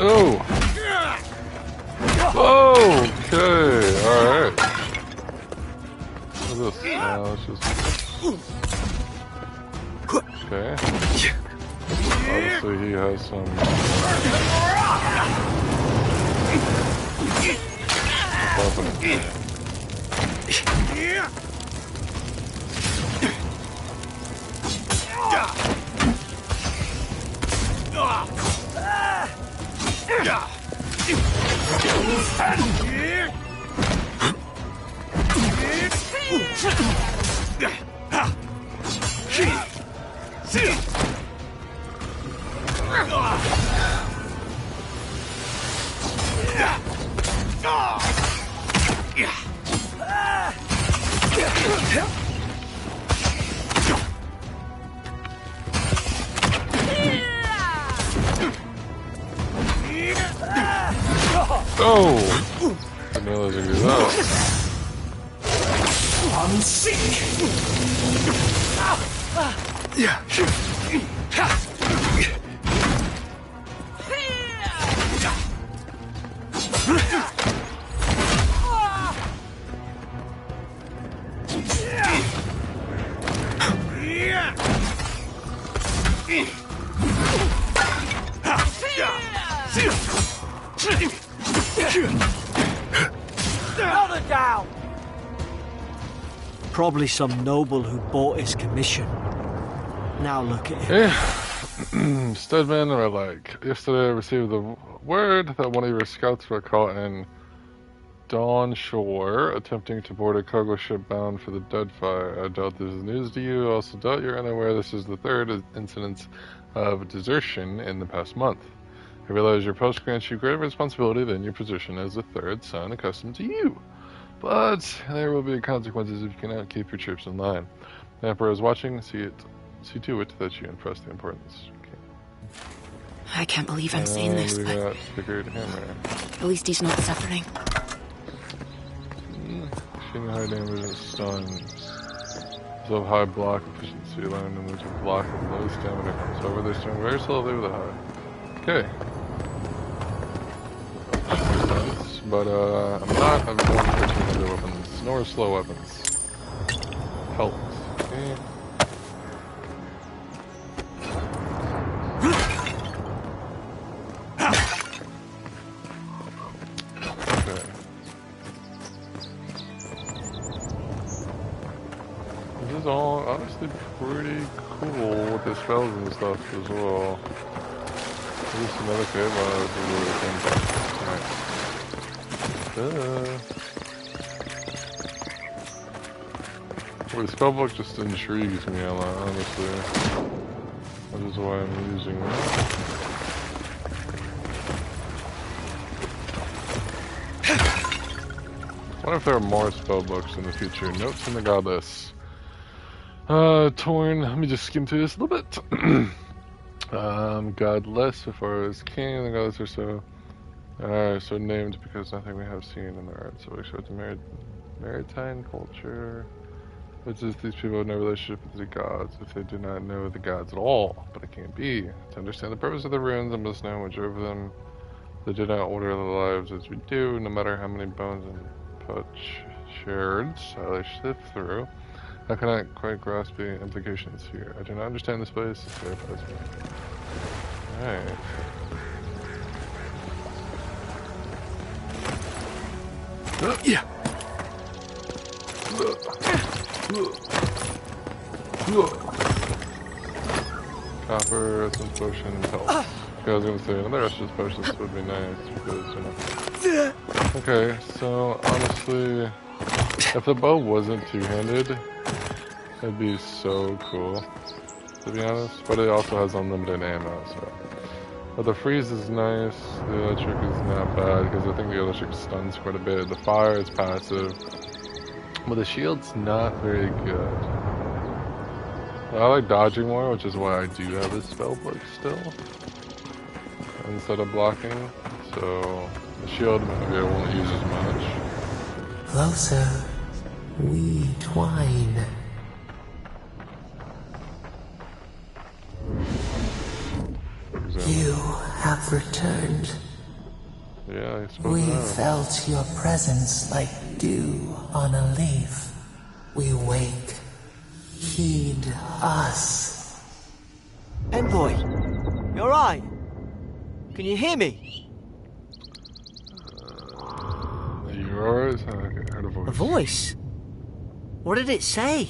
Oh! Oh! Okay, alright. What is this? It's just... Okay. Obviously he has some... weapons. Oh! Didn't realize I could do that. Another down! Probably some noble who bought his commission. Now look at him. Yeah. Studman are like, yesterday I received the word that one of your scouts were caught in Dawn Shore, attempting to board a cargo ship bound for the Deadfire. I doubt this is news to you. I also doubt you're unaware this is the third incidence of desertion in the past month. I realize your post grants you greater responsibility than your position as the third son accustomed to you. But there will be consequences if you cannot keep your troops in line. The Emperor is watching. See to it that you impress the importance. Okay. I can't believe I'm saying this, We but got Figured Hammer. at least he's not suffering. Shooting high damage and stuns. So high block efficiency, allowing them to block with low stamina comes over. They're doing very slowly with a high. Okay. Stuns, but I'm not going to other weapons, nor slow weapons. Health. Okay. This is all honestly pretty cool with the spells and stuff as well. Maybe some other good ones Well, the spellbook just intrigues me a lot, honestly. That is why I'm using it. I wonder if there are more spellbooks in the future. Notes from the Goddess. Torn. Let me just skim through this a little bit. Godless, before I was king, the goddess are so named because nothing we have seen in their art. So we show it to maritime culture. Which is these people have no relationship with the gods if they do not know the gods at all. But it can't be. To understand the purpose of the runes, I must know what drove them. They did not order their lives as we do, no matter how many bones and potsherds I sift through. I cannot quite grasp the implications here. I do not understand this place. It terrifies me. Alright. Yeah. Copper, essence potion, and health. Okay, I was gonna say another essence potion would be nice because, you know. Okay, so honestly, if the bow wasn't two-handed, it'd be so cool, to be honest. But it also has unlimited ammo, so. But the freeze is nice. The electric is not bad because I think the electric stuns quite a bit. The fire is passive, but the shield's not very good. I like dodging more, which is why I do have this spell book still instead of blocking. So the shield maybe I won't use as much. Closer, we twine. You have returned. Yeah, I suppose We so. felt your presence like dew on a leaf. We wake. Heed us. Envoy, you alright? Can you hear me? Yours? I heard a voice. A voice? What did it say?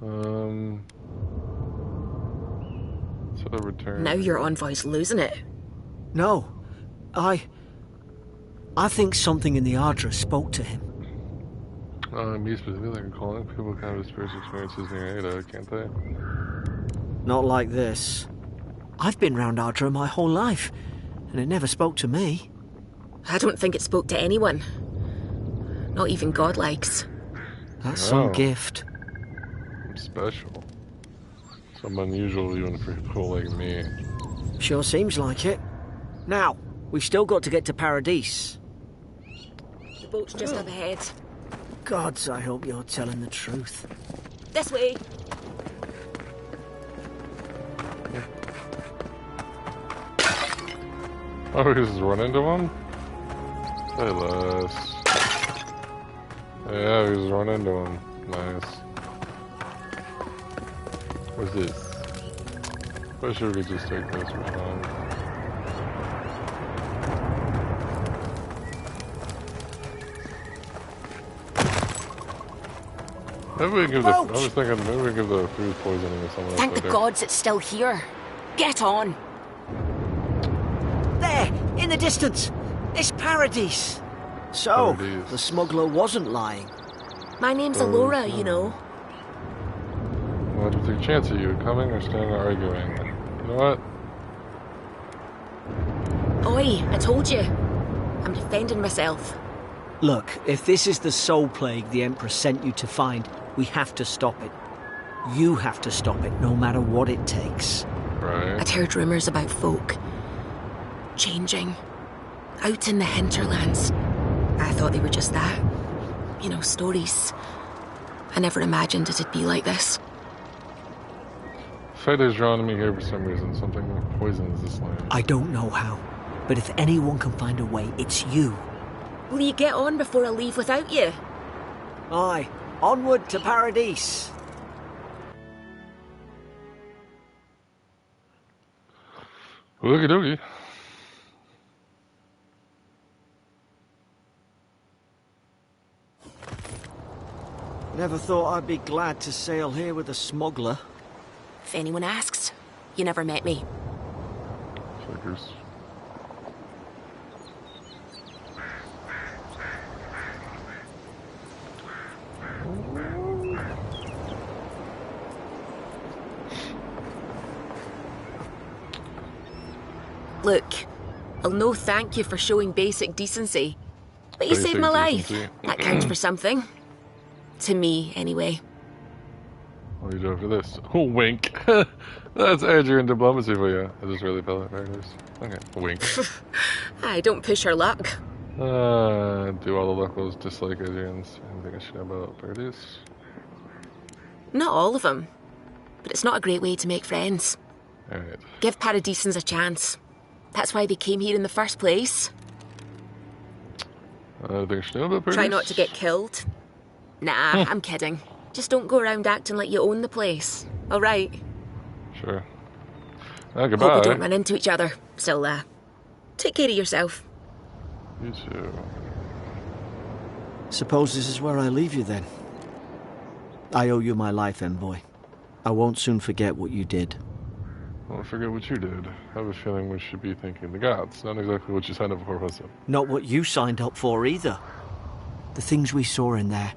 Sort of return. Now your envoy's losing it. No, I think something in the Ardra spoke to him. Me specifically, can calling people kind of spiritual experiences near Ada, can't they? Not like this. I've been round Ardra my whole life, and it never spoke to me. I don't think it spoke to anyone. Not even godlikes. That's Oh. some gift. Special. Some unusual even for people like me. Sure seems like it. Now, we've still got to get to Paradise. The boat's just up ahead. Gods, I hope you're telling the truth. This way. Oh, he just run into him? Say less. Yeah, we just run into him. Nice. What's this? I sure we could just take this for fun. Maybe we give the. I was thinking maybe we give the food poisoning to someone else. Thank the later. gods it's still here. Get on. There, in the distance. It's Paradise. So, Paradise. the smuggler wasn't lying. My name's Alora, you know. Well, to take a chance of you coming or standing or arguing. You know what? Oi, I told you. I'm defending myself. Look, if this is the soul plague the Emperor sent you to find, we have to stop it. You have to stop it, no matter what it takes. Right. I'd heard rumours about folk changing out in the hinterlands. I thought they were just that. You know, stories. I never imagined it'd be like this. Fate is drawn to me here for some reason. Something poisons this land. I don't know how, but if anyone can find a way, it's you. Will you get on before I leave without you? Aye, onward to Paradise. Oogie doogie. Never thought I'd be glad to sail here with a smuggler. If anyone asks, you never met me. Flickers. Look, I'll no thank you for showing basic decency. But you Basic saved my life. decency. That counts for something. To me, anyway. What are you doing for this? Oh, wink. That's Adrian diplomacy for you. I just really felt it. There it is. Okay, wink. I don't push her luck. Do all the locals dislike Adrian's? Anything I should know about Paradise? Not all of them. But it's not a great way to make friends. Alright. Give Paradisans a chance. That's why they came here in the first place. Anything I should know about Paradise? Try not to get killed. Nah, I'm kidding. Just don't go around acting like you own the place. All right? Sure. Hope Goodbye. we don't run into each other. Still, take care of yourself. You too. Suppose this is where I leave you then. I owe you my life, envoy. I won't soon forget what you did. Well, forget what you did. I have a feeling we should be thanking the gods. Not exactly what you signed up for, was it? Not what you signed up for either. The things we saw in there.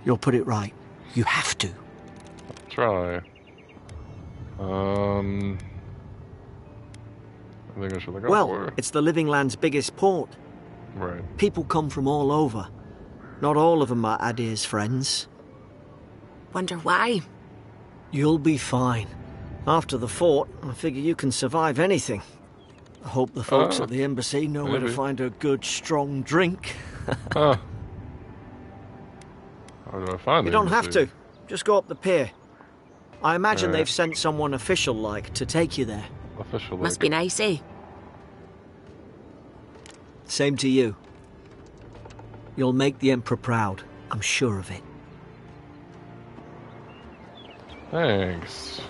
You'll put it right. You have to. I'll try. I think I should look out Well, for. it's the Living Land's biggest port. Right. People come from all over. Not all of them are Adir's friends. Wonder why? You'll be fine. After the fort, I figure you can survive anything. I hope the folks at the embassy know where to find a good, strong drink. How do I find You the don't have embassy? to. Just go up the pier. I imagine Alright. they've sent someone official-like to take you there. Official. Must be nice, eh? Same to you. You'll make the Emperor proud. I'm sure of it. Thanks.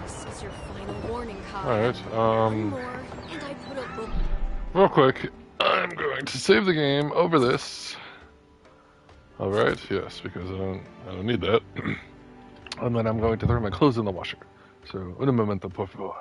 This is your final warning, Kyle. Alright, One more, and I put up with... real quick, I'm going to save the game over this. Alright, yes, because I don't need that. And then I'm going to throw my clothes in the washer. So, un momento, por favor.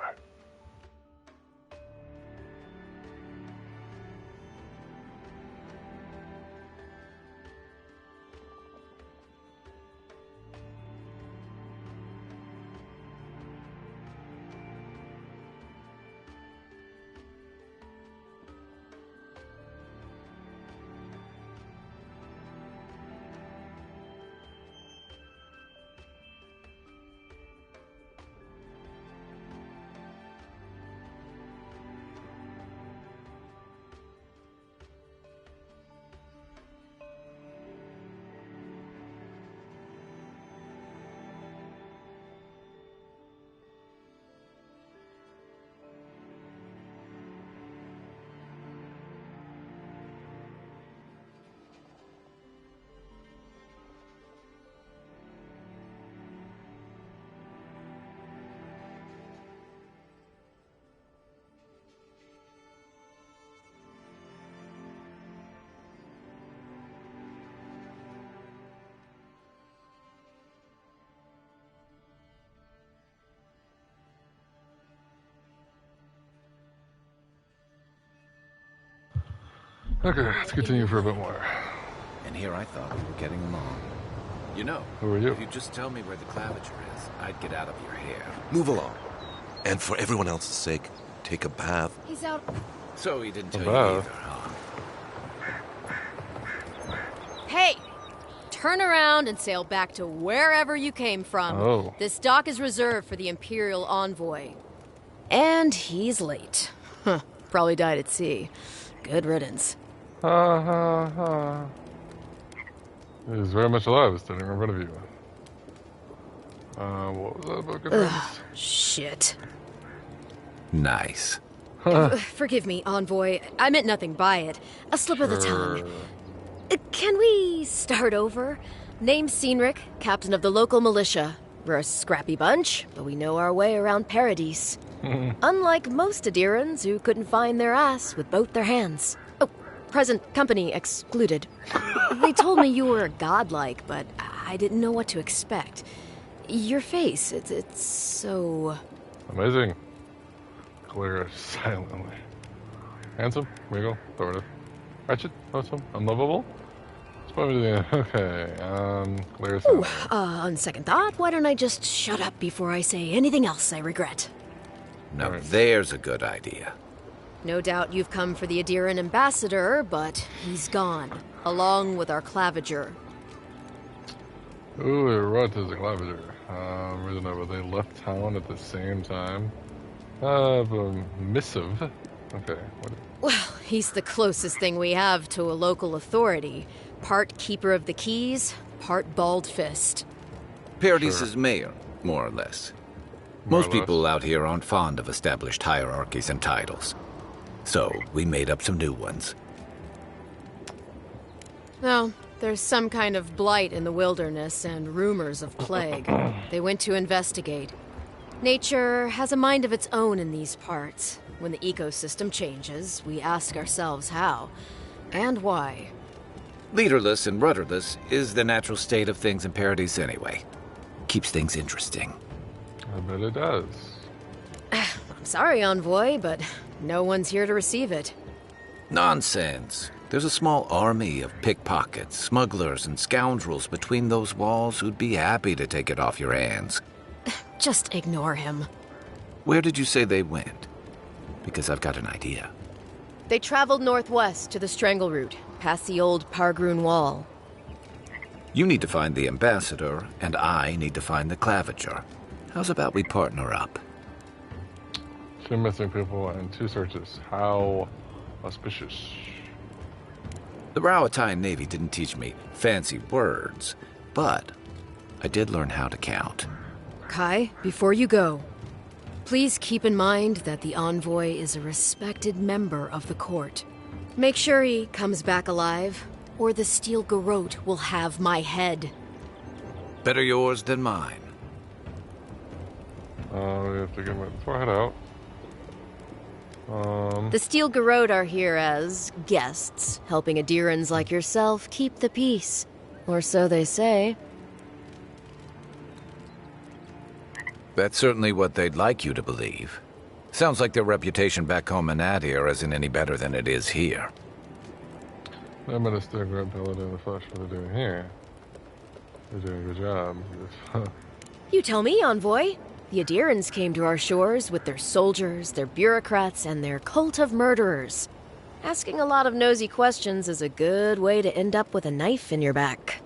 Okay, let's continue for a bit more. And here I thought we were getting along. You know, Who are you? if you just tell me where the claviger is, I'd get out of your hair. Move along. And for everyone else's sake, take a bath. He's out. So he didn't tell A you bath? either, huh? Hey! Turn around and sail back to wherever you came from. Oh. This dock is reserved for the Imperial Envoy. And he's late. Huh. Probably died at sea. Good riddance. Ha ha ha. He is very much alive, standing in front of you. What was that about good riddance? Shit. Nice. Forgive me, Envoy. I meant nothing by it. A slip of the tongue. Can we start over? Name's Cynric, captain of the local militia. We're a scrappy bunch, but we know our way around Paradise. Unlike most Adirans who couldn't find their ass with both their hands. Oh, present company excluded. They told me you were godlike, but I didn't know what to expect. Your face, it's so... Amazing. Clear silently. Handsome, regal, authoritative. Wretched, wholesome, unlovable. Okay, clear silently. On second thought, why don't I just shut up before I say anything else I regret? Now Right. there's a good idea. No doubt you've come for the Adiran ambassador, but he's gone, along with our claviger. Ooh, what is a claviger? Reason over they left town at the same time. A missive. Okay, what? Well, he's the closest thing we have to a local authority. Part keeper of the keys, part bald fist. Paradise's mayor, more or less. More Most or less. people out here aren't fond of established hierarchies and titles. So we made up some new ones. Well, there's some kind of blight in the wilderness and rumors of plague. They went to investigate. Nature has a mind of its own in these parts. When the ecosystem changes, we ask ourselves how. And why? Leaderless and rudderless is the natural state of things in Paradise anyway. Keeps things interesting. I bet it does. I'm sorry, Envoy, but no one's here to receive it. Nonsense. There's a small army of pickpockets, smugglers, and scoundrels between those walls who'd be happy to take it off your hands. Just ignore him. Where did you say they went? Because I've got an idea. They traveled northwest to the Strangle Route, past the old Pargroon Wall. You need to find the ambassador, and I need to find the claviger. How's about we partner up? 2 missing people and 2 searches. How auspicious. The Rowatine Navy didn't teach me fancy words, but I did learn how to count. Kai, before you go, please keep in mind that the Envoy is a respected member of the court. Make sure he comes back alive, or the Steel Garrote will have my head. Better yours than mine. We have to get my forehead out. The Steel Garrote are here as guests, helping Adirans like yourself keep the peace. Or so they say. That's certainly what they'd like you to believe. Sounds like their reputation back home in Adir isn't any better than it is here. I'm gonna still grab Pellet in the flesh what they're doing here. They're doing a good job. You tell me, Envoy. The Adirans came to our shores with their soldiers, their bureaucrats, and their cult of murderers. Asking a lot of nosy questions is a good way to end up with a knife in your back.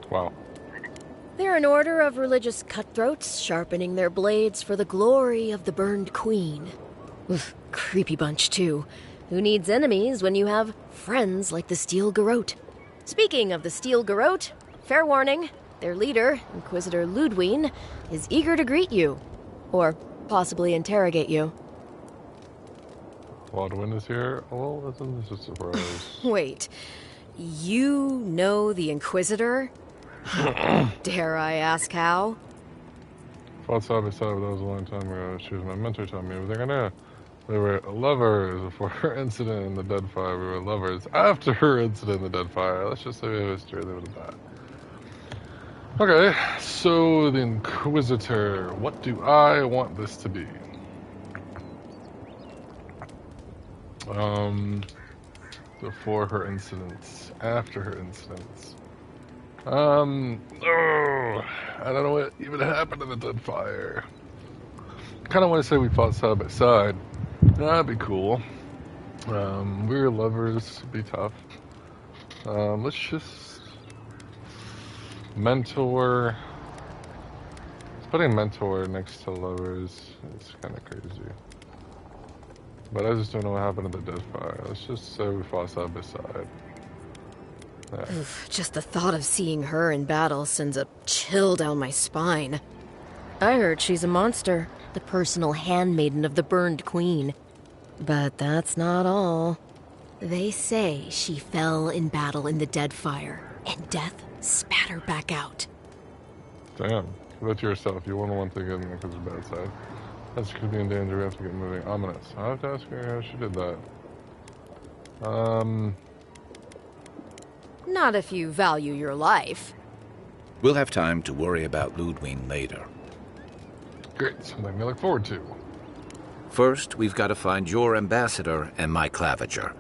Wow. They're an order of religious cutthroats, sharpening their blades for the glory of the burned queen. Oof, creepy bunch, too. Who needs enemies when you have friends like the Steel Garrote? Speaking of the Steel Garrote, fair warning, their leader, Inquisitor Ludwine, is eager to greet you. Or possibly interrogate you. Waldwin is here? Well, this is a surprise. Wait, you know the Inquisitor? Dare I ask how? Fought side by side, but that was a long time ago. She was my mentor, taught me everything I know. We were lovers before her incident in the Deadfire. We were lovers after her incident in the Deadfire. Let's just say we have history, leave it at that. Okay, so the Inquisitor. What do I want this to be? Before her incidents, after her incidents. Oh, I don't know what even happened in the Deadfire. Kind of want to say we fought side by side. That'd be cool. We were lovers, it'd be tough. Let's just mentor. Putting mentor next to lovers is kind of crazy. But I just don't know what happened in the Deadfire. Let's just say we fought side by side. Yeah. Oof, just the thought of seeing her in battle sends a chill down my spine. I heard she's a monster, the personal handmaiden of the burned queen. But that's not all. They say she fell in battle in the Deadfire, and death spat her back out. Damn. Keep it to yourself. You won't want to get in because of the bad side. That's could be in danger. We have to get moving. Ominous. I have to ask her how she did that. Not if you value your life. We'll have time to worry about Ludwine later. Great. Something to look forward to. First, we've got to find your ambassador and my claviger.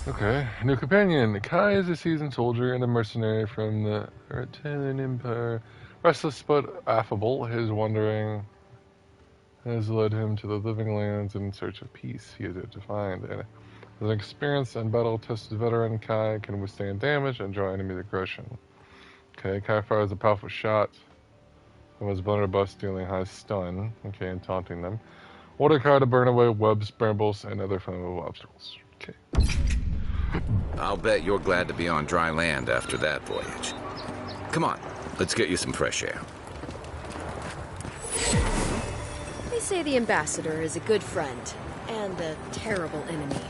Okay. New companion. Kai is a seasoned soldier and a mercenary from the Ratalian Empire. Restless but affable, his wandering has led him to the living lands in search of peace he is yet to find. And as an experienced and battle-tested veteran, Kai can withstand damage and draw enemy aggression. Okay, Kai fires a powerful shot and was blunderbuss, dealing high stun, okay, and taunting them. Order Kai to burn away webs, brambles, and other flammable obstacles. Okay. I'll bet you're glad to be on dry land after that voyage. Come on, let's get you some fresh air. They say the ambassador is a good friend and a terrible enemy.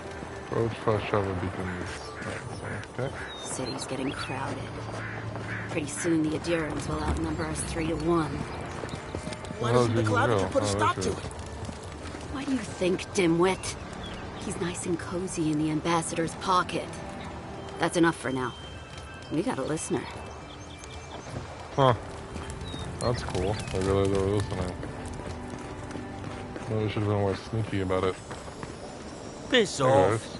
Road fast travel beacons. Okay. City's getting crowded. Pretty soon the Adirans will outnumber us 3-1. Why doesn't the Claviger put a stop to it? What do you think, dimwit? He's nice and cozy in the ambassador's pocket. That's enough for now. We got a listener. Huh. That's cool. I realized they were listening. Maybe we should have been more sneaky about it. Piss Hey, off. guys.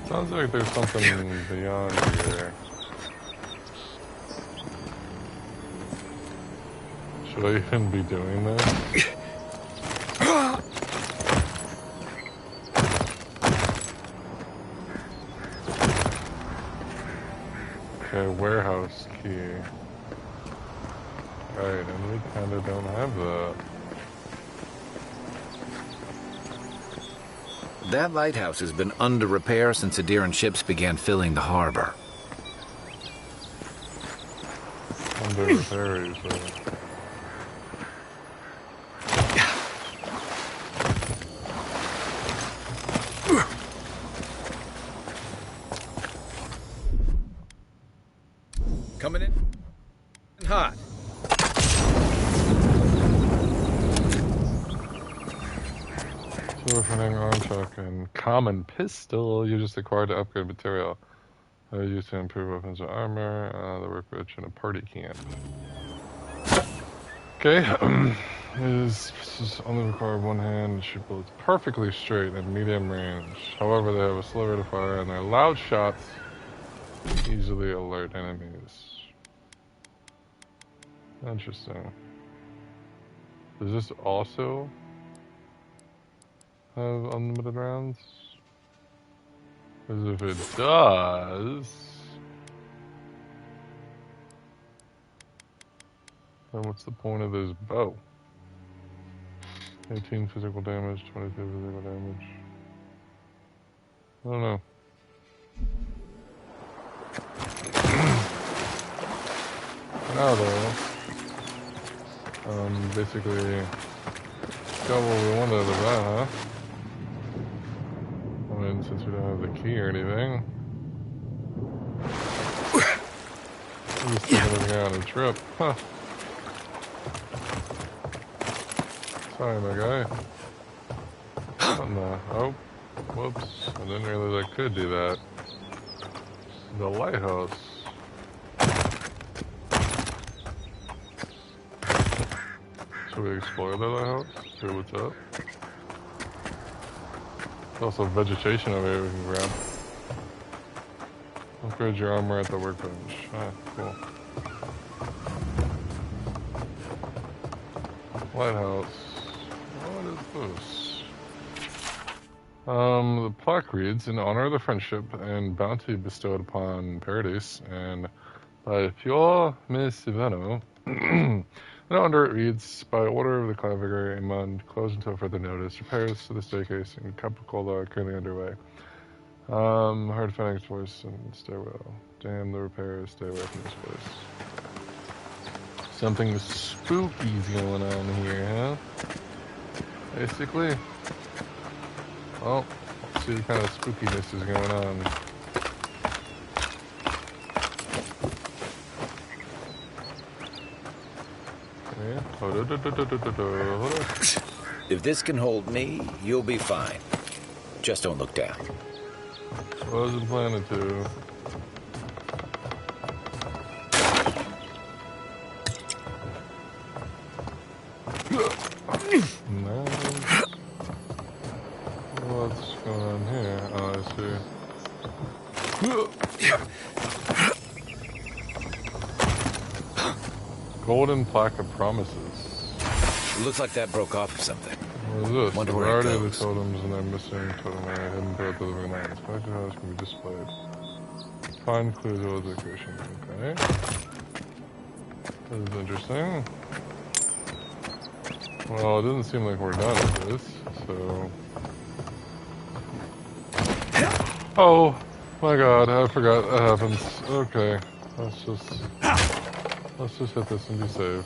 Sounds like there's something beyond here. Should I even be doing this? Okay, warehouse key. Right, and we kinda don't have that. That lighthouse has been under repair since Adiran ships began filling the harbor. Under repair, you say. Coming in hot. Opening arm chuck and common pistol you just acquired to upgrade material. Used to improve weapons and armor. The workbench in a party camp. Okay. This is only require one hand and shoot bullets perfectly straight at medium range. However, they have a slow rate of fire and their loud shots easily alert enemies. Interesting. Does this also have unlimited rounds? Because if it does, then what's the point of this bow? 18 physical damage, 22 physical damage. I don't know. Now though, basically got what we wanted of that, huh? I mean, since we don't have the key or anything. I'm just taking this guy on a trip. Huh. Sorry, my guy. What in the... Oh. Whoops. I didn't realize I could do that. The lighthouse. Should we explore the lighthouse? See what's up? There's also vegetation over here we can grab. Upgrade your armor at the workbench. Ah, cool. Lighthouse. What is this? The plaque reads, in honor of the friendship and bounty bestowed upon Paradise, and by Fior Miss Ivano, and under it reads, by order of the Claviger, Amund, closed until further notice, repairs to the staircase in Capicola are currently underway. Heard Fennec's voice and stairwell. Damn the repairs, stay away from this place. Something spooky's going on here, huh? Basically. Well, let's see what kind of spookiness is going on. If this can hold me, you'll be fine. Just don't look down. I wasn't planning to. No. What's going on here? Oh, I see. Golden plaque of promises. Looks like that broke off of something. What is this? Wonder The where it variety of the goes. totems and their missing totem area hidden throughout the living lands. Collected house can be displayed. Find clues of location. Okay. This is interesting. Well, it doesn't seem like we're done with this, so... Oh my god, I forgot that happens. Okay, let's just hit this and be safe.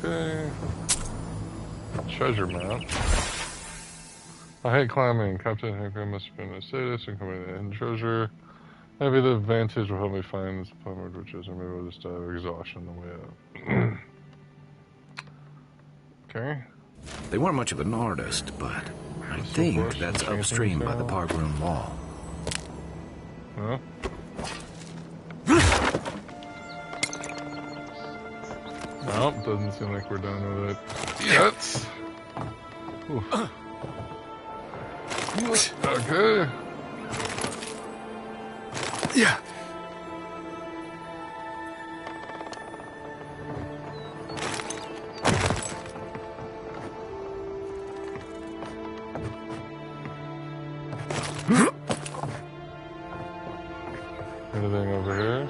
Okay. Treasure map. I hate climbing. Captain Hickory must have been a sadist and coming to hidden treasure. Maybe the advantage will help me find this plumber, which is, or maybe I'll just die of exhaustion on the way up. Okay. They weren't much of an artist, but I think that's upstream by the park room wall. Huh? Nope, doesn't seem like we're done with it yet. Okay. Yeah. Anything over here?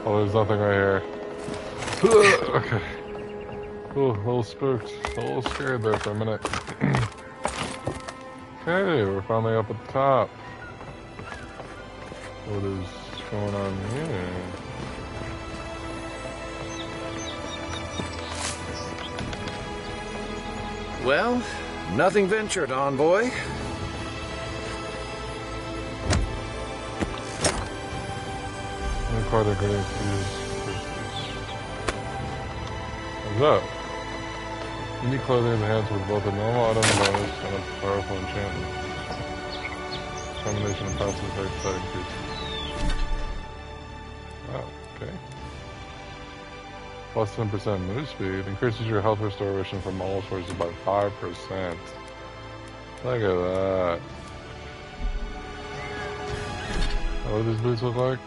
Oh, there's nothing right here. Okay. Oh, a little spooked. A little scared there for a minute. Okay, we're finally up at the top. What is going on here? Well, nothing ventured, Envoy. Quite a great use. What's up? Unique clothing enhanced with both a normal item bonus and a powerful enchantment. Combination of passive effects that increases. Oh, okay. Plus 10% move speed. Increases your health restoration from all sources by 5%. Look at that. Oh, what do these boots look like?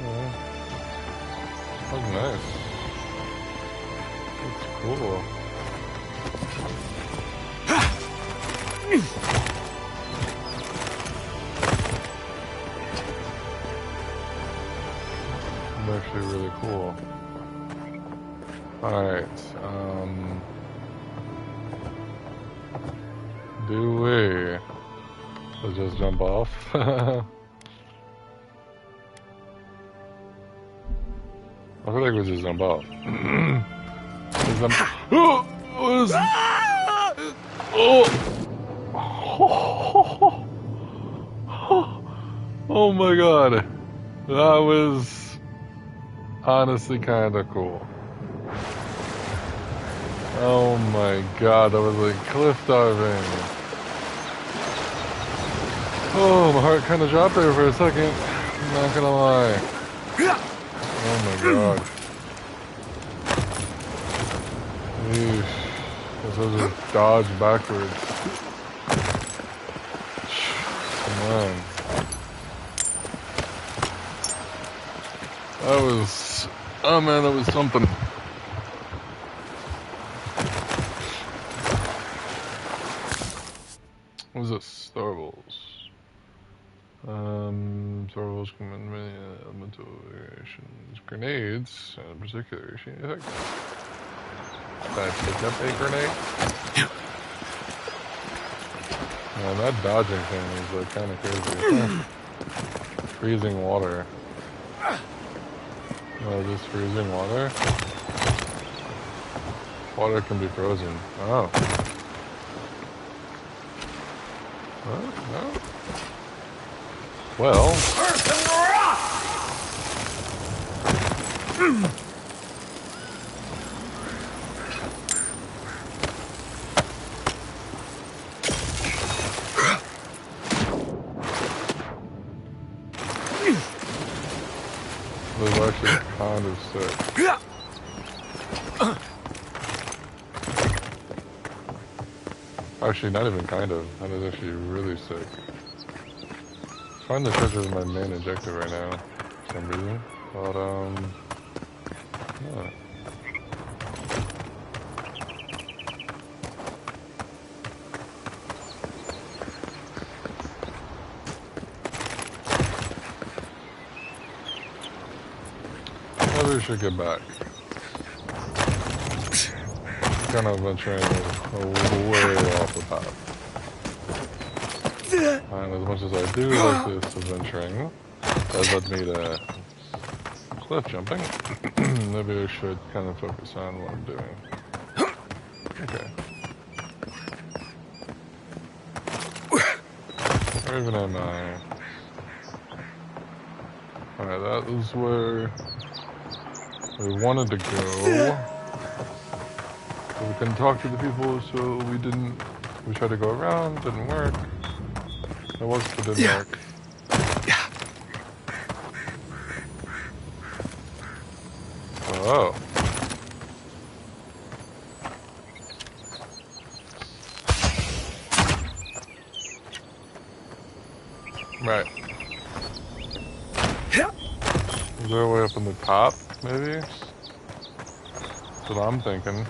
Oh, that's nice. That's cool. It's actually really cool. Alright, do we? Let's just jump off. I feel like we just jump off. Oh my god. That was honestly kind of cool. Oh my god, that was like cliff diving. Oh, my heart kind of dropped there for a second. I'm not gonna lie. Oh my god. Eesh. Guess I'll just dodge backwards. Come on. That was... Oh man, that was something. What was this? Star Wars. Star Wars come in many elemental variations. Grenades, in particular. Can I pick up a grenade? Man, that dodging thing is like kind of crazy. Freezing water. Oh, is this freezing water? Water can be frozen. Oh. What? No? Well. This is actually kind of sick. Actually, not even kind of. That is actually really sick. Find the treasure is my main objective right now, for some reason. But, yeah. Maybe we should get back. Kind of venturing way off the path. And as much as I do like this adventuring, that led me to cliff jumping. Maybe I should kind of focus on what I'm doing. Okay. Where even am I? Alright, that was where we wanted to go. But we couldn't talk to the people, so we tried to go around, didn't work. It worked, but didn't work. Oh. Right. Is there a way up on the top, maybe? That's what I'm thinking.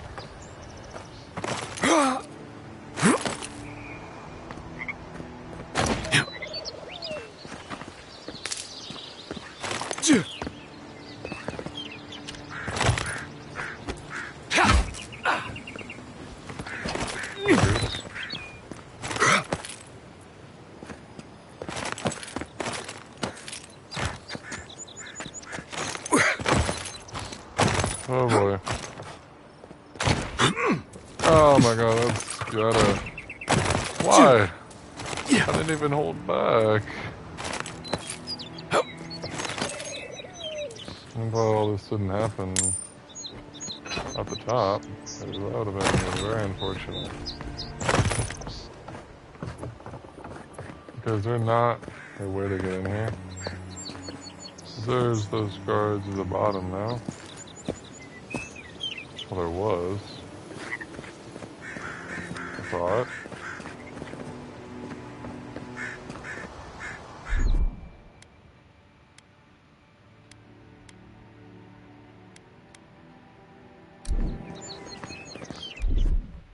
Oh boy. Oh my god, that's gotta... Why? I didn't even hold back. I'm glad all this didn't happen at the top. That would have been very unfortunate. Because they're not a way to get in here. There's those guards at the bottom now. Well, there was. I thought.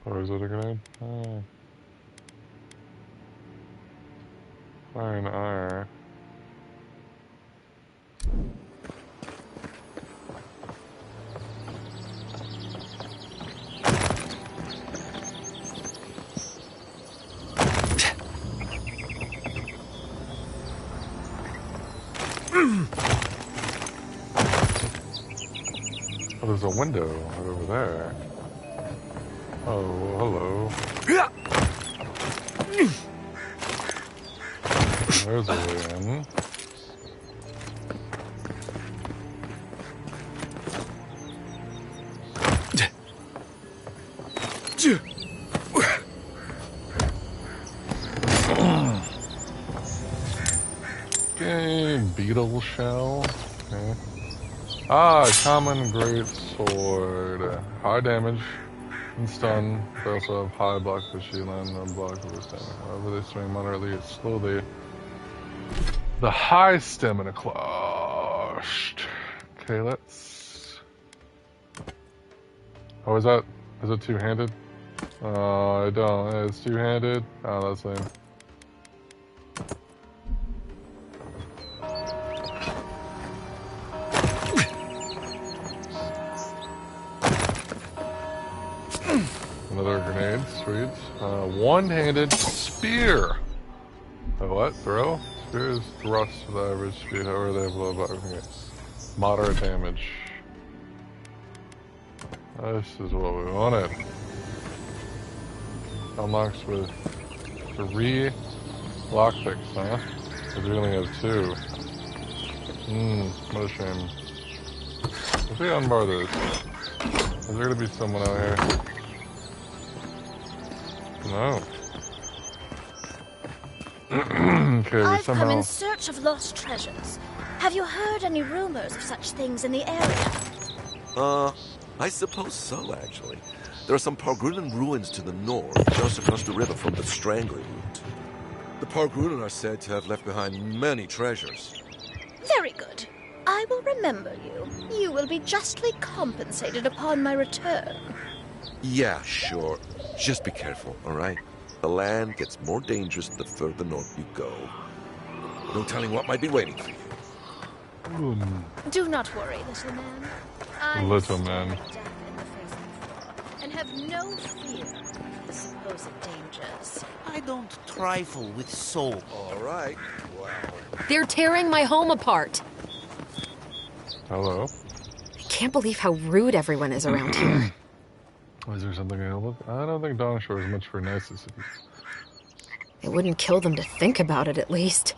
Or is it a grenade? Oh. Iron ire. Oh, there's a window right over there. Oh, hello. There's a way in. Okay, beetle shell. Okay. Ah, common great sword. High damage and stun. They also have high block for shield and no block for stamina. However, they swing moderately slowly. The high stamina clashed. Okay, let's... Oh, is it two-handed? I don't. It's two-handed? Oh, that's lame. Another grenade, sweet. One-handed spear. Oh, what? Throw? Spear is thrust with average speed. However, they have low block. Okay. Moderate damage. This is what we wanted. Unlocks with 3 lockpicks, huh? Because we only have 2. What a shame. If we unbar this, is there gonna be someone out here? No. Okay, I've somehow... come in search of lost treasures. Have you heard any rumors of such things in the area? I suppose so, actually. There are some Pargrunan ruins to the north, just across the river from the Strangler route. The Pargrunan are said to have left behind many treasures. Very good. I will remember you. You will be justly compensated upon my return. Yeah, sure. Just be careful, all right? The land gets more dangerous the further north you go. No telling what might be waiting for you. Do not worry, little man. I Little man. have stared death in the face before, and have no fear of the supposed dangers. I don't trifle with soul. All right. Wow. They're tearing my home apart. Hello? I can't believe how rude everyone is around here. Is there something I can help with? I don't think Dong Shore is much for niceness. It wouldn't kill them to think about it, at least.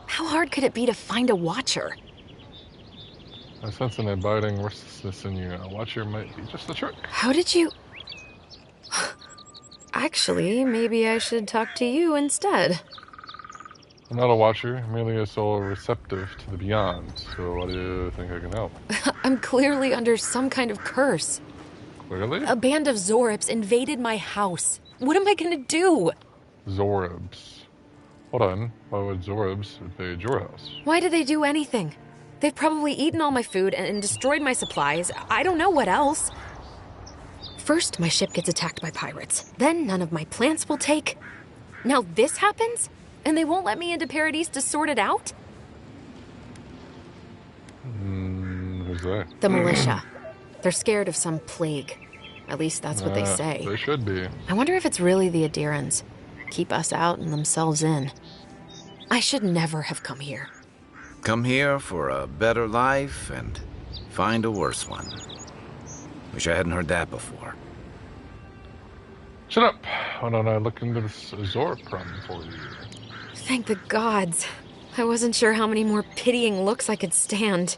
How hard could it be to find a watcher? I sense an abiding restlessness in you. A watcher might be just a trick. How did you... Actually, maybe I should talk to you instead. I'm not a watcher, merely a soul receptive to the beyond. So what do you think I can help? I'm clearly under some kind of curse. Clearly? A band of Zoribs invaded my house. What am I gonna do? Zoribs. Hold on. Why would Zoribs invade your house? Why did they do anything? They've probably eaten all my food and destroyed my supplies. I don't know what else. First, my ship gets attacked by pirates. Then none of my plants will take. Now this happens? And they won't let me into Paradise to sort it out? Who's that? The militia. They're scared of some plague. At least that's what they say. They should be. I wonder if it's really the Adirans. Keep us out and themselves in. I should never have come here. Come here for a better life and find a worse one. Wish I hadn't heard that before. Shut up! Why don't I look into this Zorb problem for you? Thank the gods. I wasn't sure how many more pitying looks I could stand.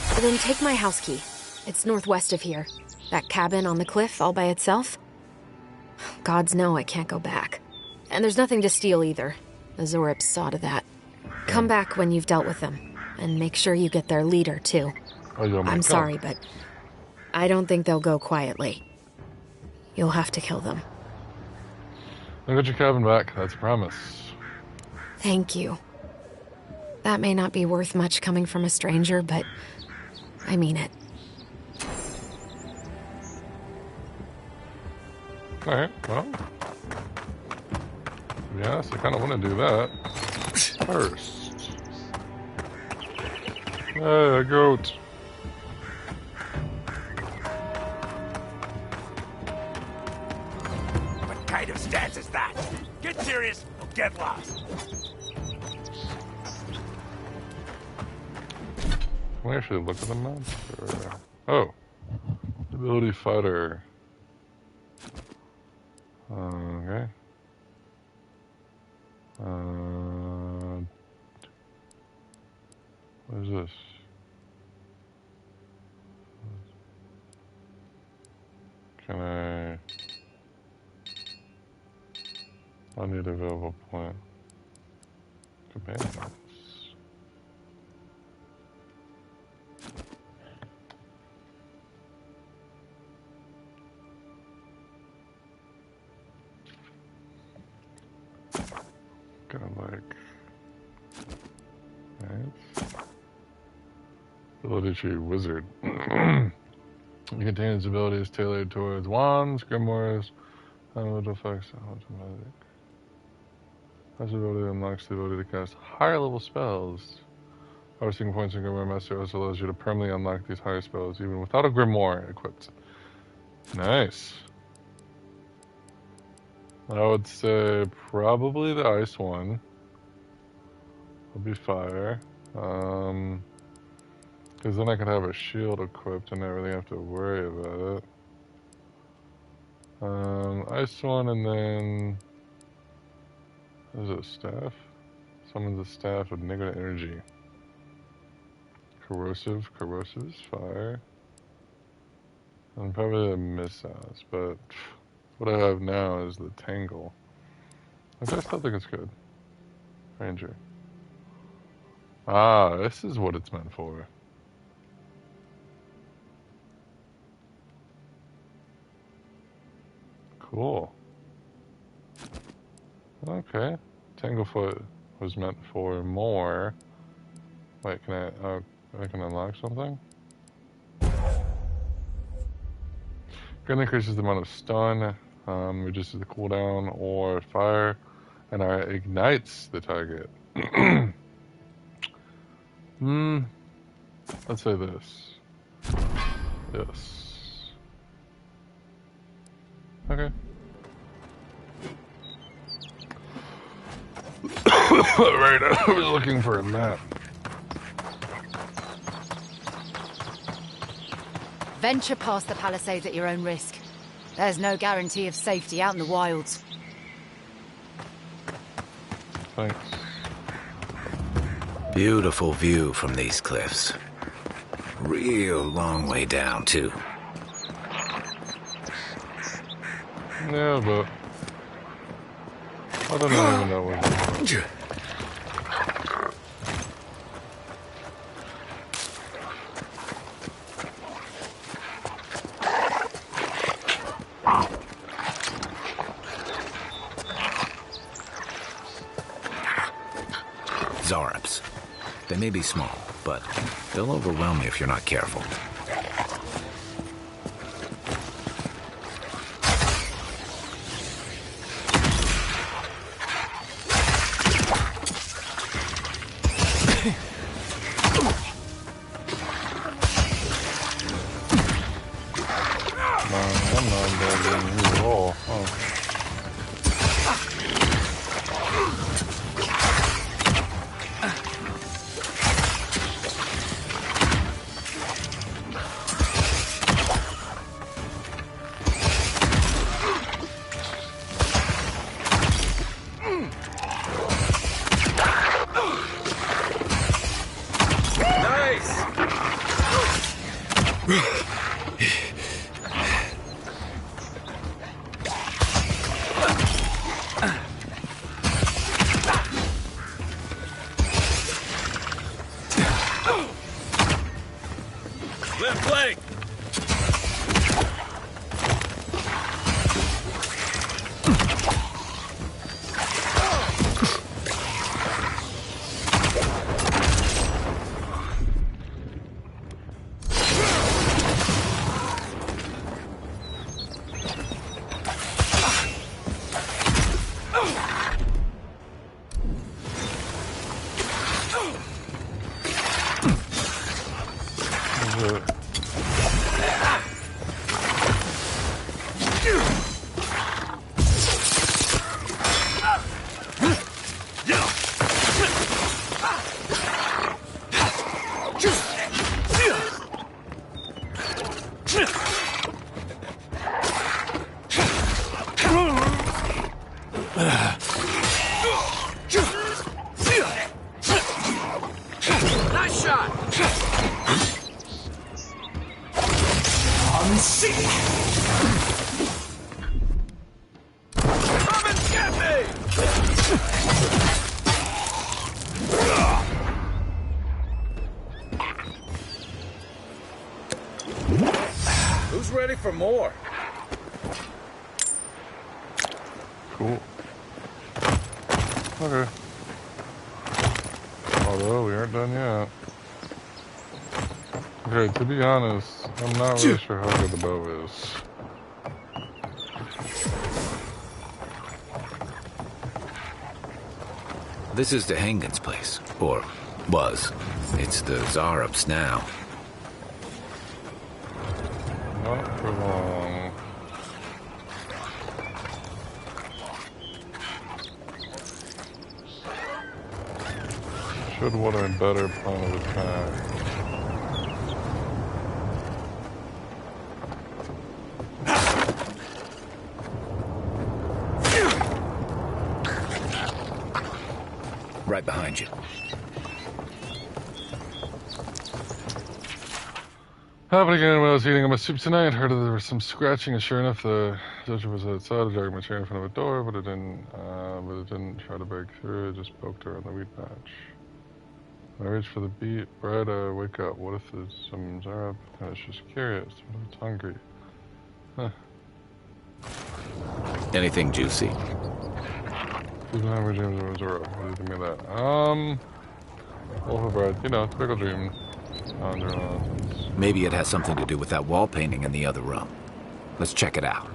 But then take my house key. It's northwest of here. That cabin on the cliff all by itself. Gods know I can't go back. And there's nothing to steal either. The Zoribs saw to that. Come back when you've dealt with them. And make sure you get their leader, too. I'm sorry, but I don't think they'll go quietly. You'll have to kill them. I'll get your cabin back. That's a promise. Thank you. That may not be worth much coming from a stranger, but I mean it. Alright, well. To be honest, I kind of want to do that first. Hey, a goat. What kind of stance is that? Get serious or get lost. Can we actually look at the map? Oh. Ability fighter. Okay. What is this? Can I need available point. Companions. Kind of like nice. Ability tree wizard. It contains abilities tailored towards wands, grimoires, and effects. Magic. This ability unlocks the ability to cast higher level spells. Harvesting points in Grimoire Master also allows you to permanently unlock these higher spells even without a Grimoire equipped. Nice. I would say probably the ice one would be fire. Because then I could have a shield equipped and not really have to worry about it. Ice one, and then is it a staff? Summons a staff with negative energy. Corrosive is fire. And probably a missiles, but what I have now is the Tangle. I still think it's good. Ranger. Ah, this is what it's meant for. Cool. Okay. Tanglefoot was meant for more. Wait, can I can unlock something? Gun increases the amount of stun, reduces the cooldown or fire, and ignites the target. Let's say this. Yes. Okay. Right, I was looking for a map. Venture past the palisades at your own risk. There's no guarantee of safety out in the wilds. Thanks. Beautiful view from these cliffs. Real long way down, too. Yeah, but I don't even know what Zarabs. They may be small, but they'll overwhelm you if you're not careful. I'm not bugging you at all. Oh. Left leg! Nice shot! Come and get me! Who's ready for more? Cool. Okay. Although we aren't done yet. Okay, to be honest, I'm not really sure how good the bow is. This is Dehangan's place, or was. It's the Zarabs now. Not for long. Should what a better plan of attack. Right behind you. Happened again when I was eating my soup tonight. Heard there was some scratching, and sure enough, the soldier was outside. I dragged my chair in front of a door, but it didn't try to break through. It just poked her on the wheat patch. When I reached for the bread, I wake up. What if there's some Zarab? I was just curious. What if it's hungry? Huh. Anything juicy? Who's not ever dreams of a Zarab? What do you think of that? Loaf of bread. You know, typical dream. Nonsense. Maybe it has something to do with that wall painting in the other room. Let's check it out.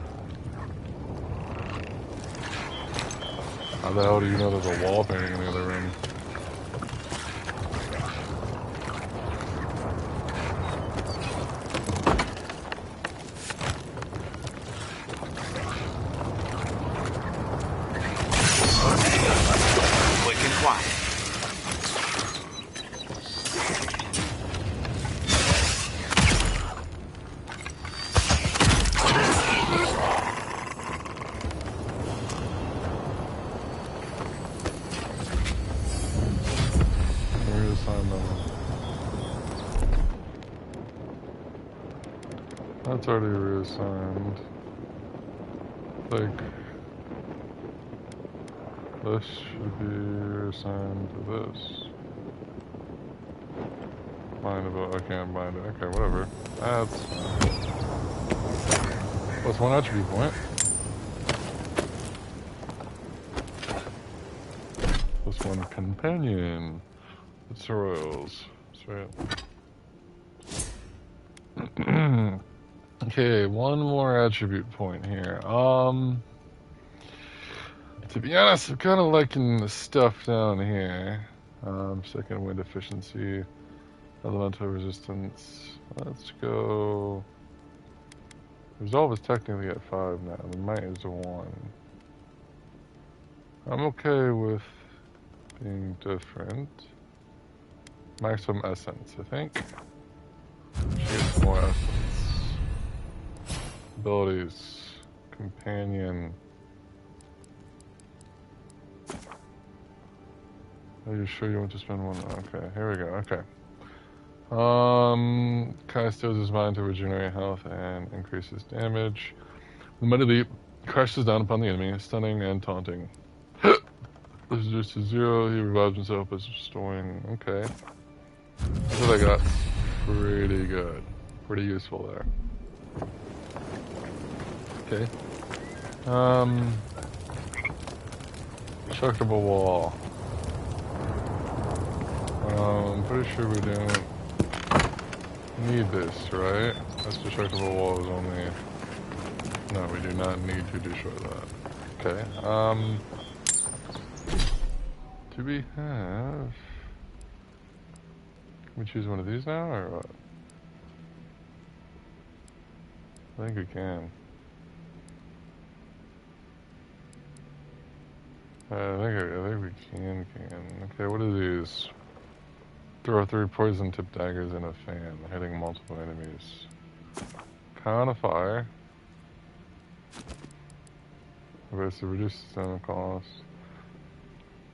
How the hell do you know there's a wall painting in the other room? Quick and quiet. That's already reassigned. Like, this should be reassigned to this. Bindable, I can't bind it. Okay, whatever. That's fine. Plus 1 attribute point. Plus 1 companion. It's the Royals. That's right. Okay, 1 more attribute point here. To be honest, I'm kind of liking the stuff down here. Second wind efficiency, elemental resistance. Let's go. Resolve is technically at 5 now. The might is a 1. I'm okay with being different. Maximum essence, I think. She gets more essence. Abilities. Companion. Are you sure you want to spend 1? Okay, here we go. Okay. Kai steals his mind to regenerate health and increases damage. The Mighty Leap crashes down upon the enemy, stunning and taunting. This is just a 0. He revives himself as restoring. Okay. That's what I got. Pretty good. Pretty useful there. Okay. Destructible wall. I'm pretty sure we don't need this, right? This destructible wall is only... No, we do not need to destroy that. Okay, do we have... Can we choose one of these now, or what? I think we can. I think we can. Okay, what are these? Throw 3 poison tip daggers in a fan, hitting multiple enemies. Cone of fire. Okay, so reduce the stamina cost.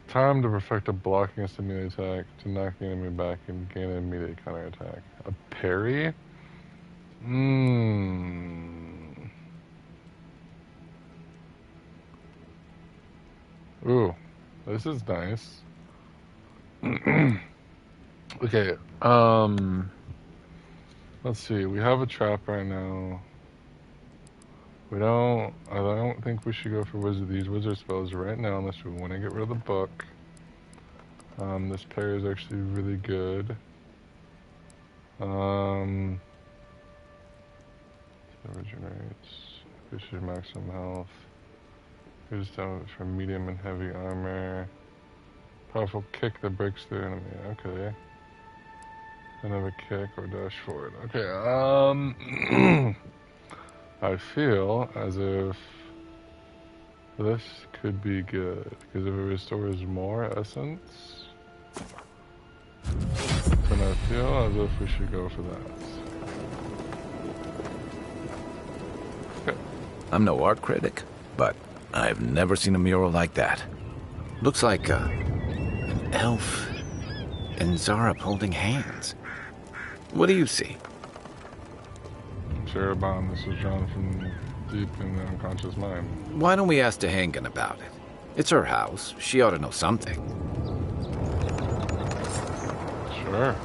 Time to perfect a block against a melee attack to knock the enemy back and gain an immediate counter attack. A parry? Ooh, this is nice. Okay, let's see, we have a trap right now. I don't think we should go for these wizard spells right now unless we want to get rid of the book. This parry is actually really good. It regenerates, increases your maximum health. Here's down for medium and heavy armor. Powerful kick that breaks through enemy. Okay. Another kick or dash forward. Okay, I feel as if this could be good, because if it restores more essence, then I feel as if we should go for that. Okay. I'm no art critic, but I've never seen a mural like that. Looks like an elf and Zarab holding hands. What do you see? Cherubon, this was drawn from deep in the unconscious mind. Why don't we ask Tehangan about it? It's her house. She ought to know something. Sure.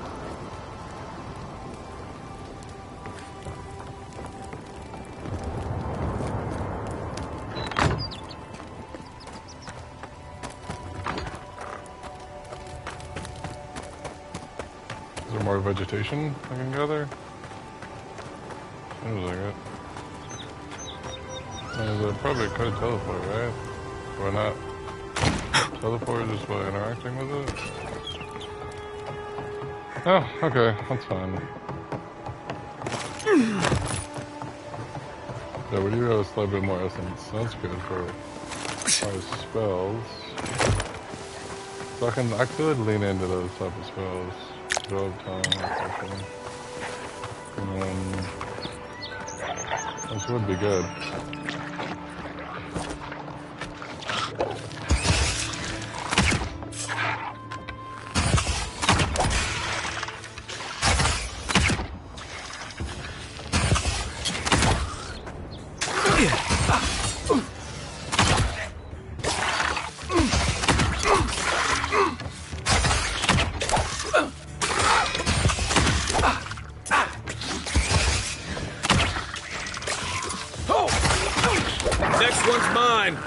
Is there more vegetation I can gather? Seems like it. I probably could teleport, right? Why not? Teleport just by interacting with it? Oh, okay, that's fine. Yeah, we do have a slight bit more essence. That's good for our spells. So I could lean into those type of spells. Drove time, especially. This would be good. Next one's mine.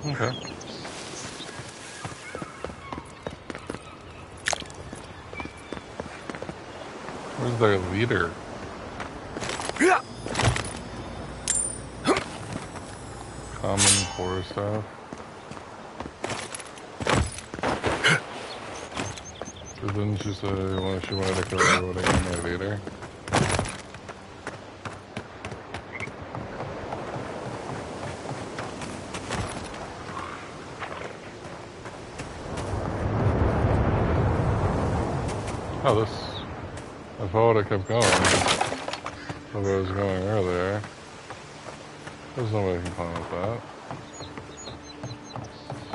Okay. Where's their leader? Common core stuff. But didn't she say she wanted to kill everybody in their leader? Oh, this... I thought it kept going. The way it was going earlier. There's no way I can climb with that.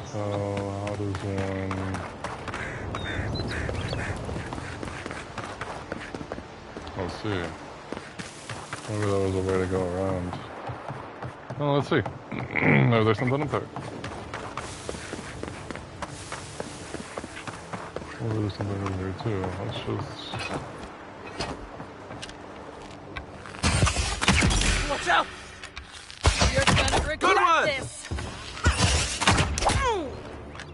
So, how does one... Let's see. Maybe that was a way to go around. Oh, let's see. No, there's something up there. Oh, there's something over here too. Let's just... Watch out! You're gonna regret this!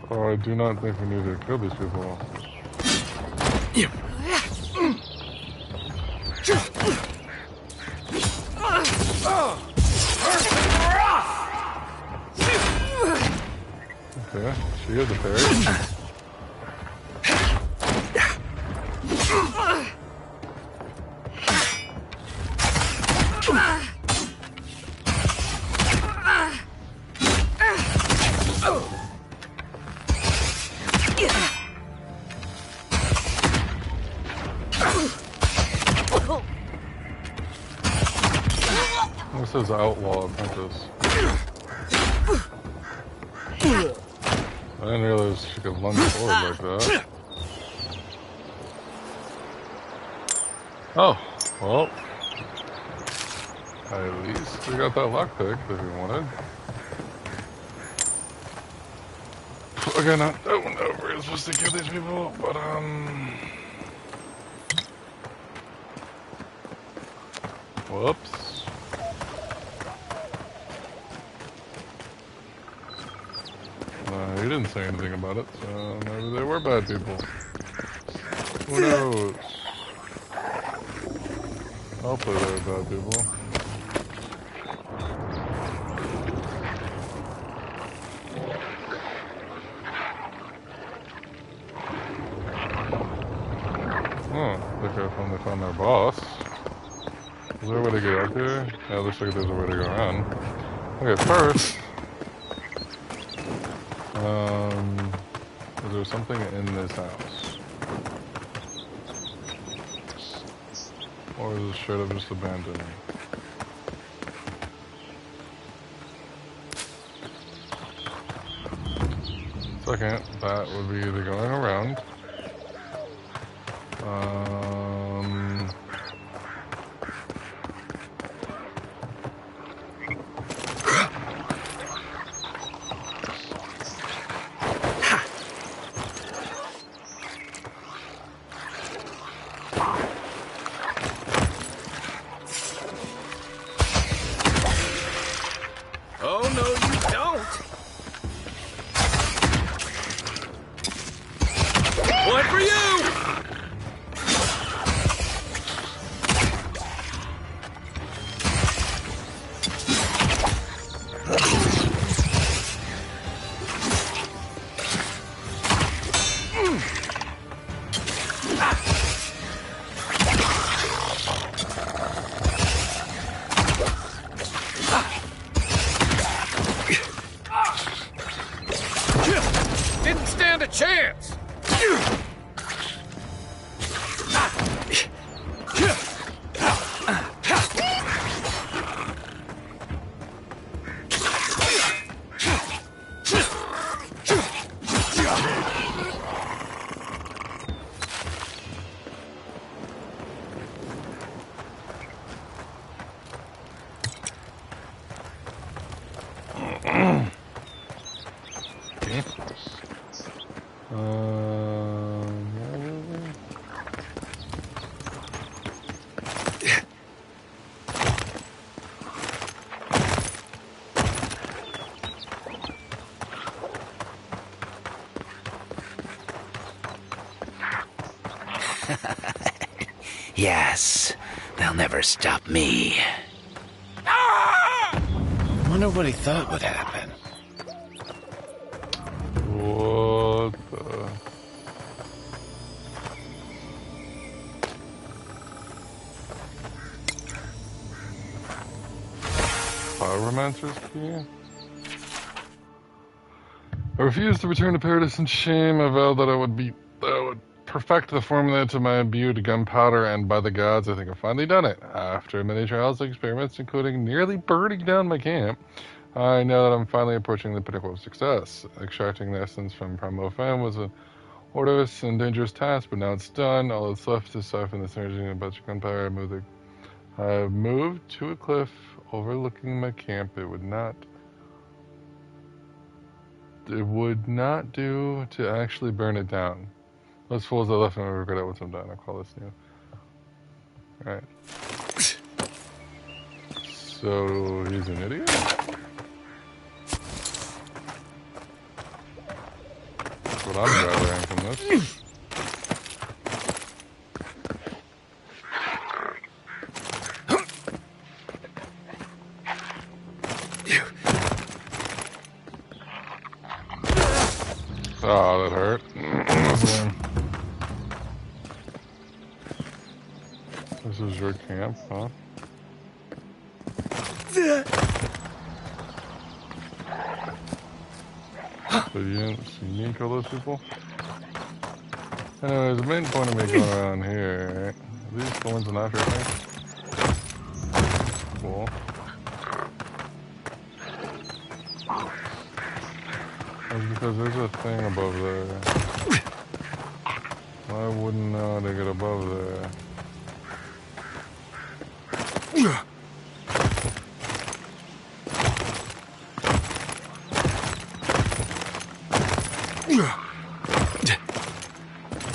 Oh, I do not think we need to kill these people. Okay, she is a fairy. This is Outlaw Apprentice. I didn't realize she could lunge forward like that. Oh, well. At least we got that lockpick that we wanted. Again, I don't know if we're supposed to kill these people, but whoops. He didn't say anything about it, so maybe they were bad people. Who knows? Hopefully they were bad people. Oh, look like I finally found their boss. Is there a way to get up here? Yeah, it looks like there's a way to go around. Okay, first... is there something in this house? Or is it straight up just abandoned? Second, that would be either going around. Oh, no, you don't. One for you! Yes, they'll never stop me. I wonder what he thought would happen. What the... Pyromancer's key? I refused to return to Paradise in shame. I vowed that I would perfect the formula to my imbued gunpowder, and by the gods, I think I've finally done it. After many trials and experiments, including nearly burning down my camp, I know that I'm finally approaching the pinnacle of success. Extracting the essence from Primal Femme was an arduous and dangerous task, but now it's done. All that's left is siphon this energy and bunch of gunpowder. I moved to a cliff overlooking my camp. It would not do to actually burn it down. Those fools that left me will regret it once I'm done. I'll call this new. Alright. So, he's an idiot? That's what I'm gathering from this. Oh, that hurt. This is your camp, huh? So you didn't see me kill those people? Anyways, the main point of me going around here, right? Are these thorns and after things? Cool. That's because there's a thing above there. I wouldn't know how to get above there.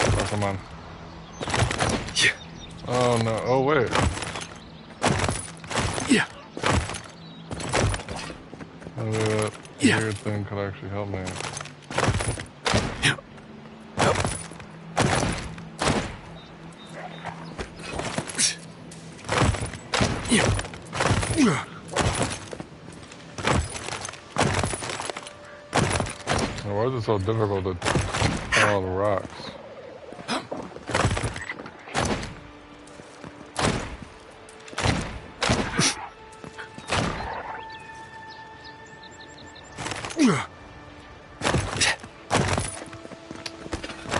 Oh, come on. Oh no, oh wait. Maybe that weird thing could actually help me. Why is it so difficult to find all the rocks?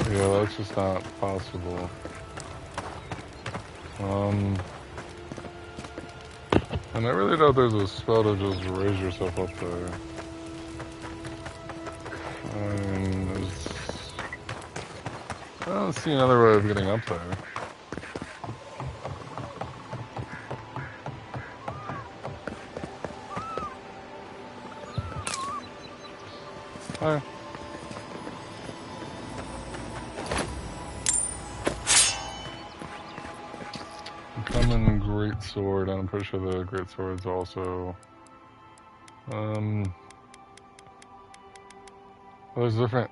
Yeah, that's just not possible. And I really doubt there's a spell to just raise yourself up there. I don't see another way of getting up there. Hi. Common great sword. I'm pretty sure the great sword's also. Oh, there's different.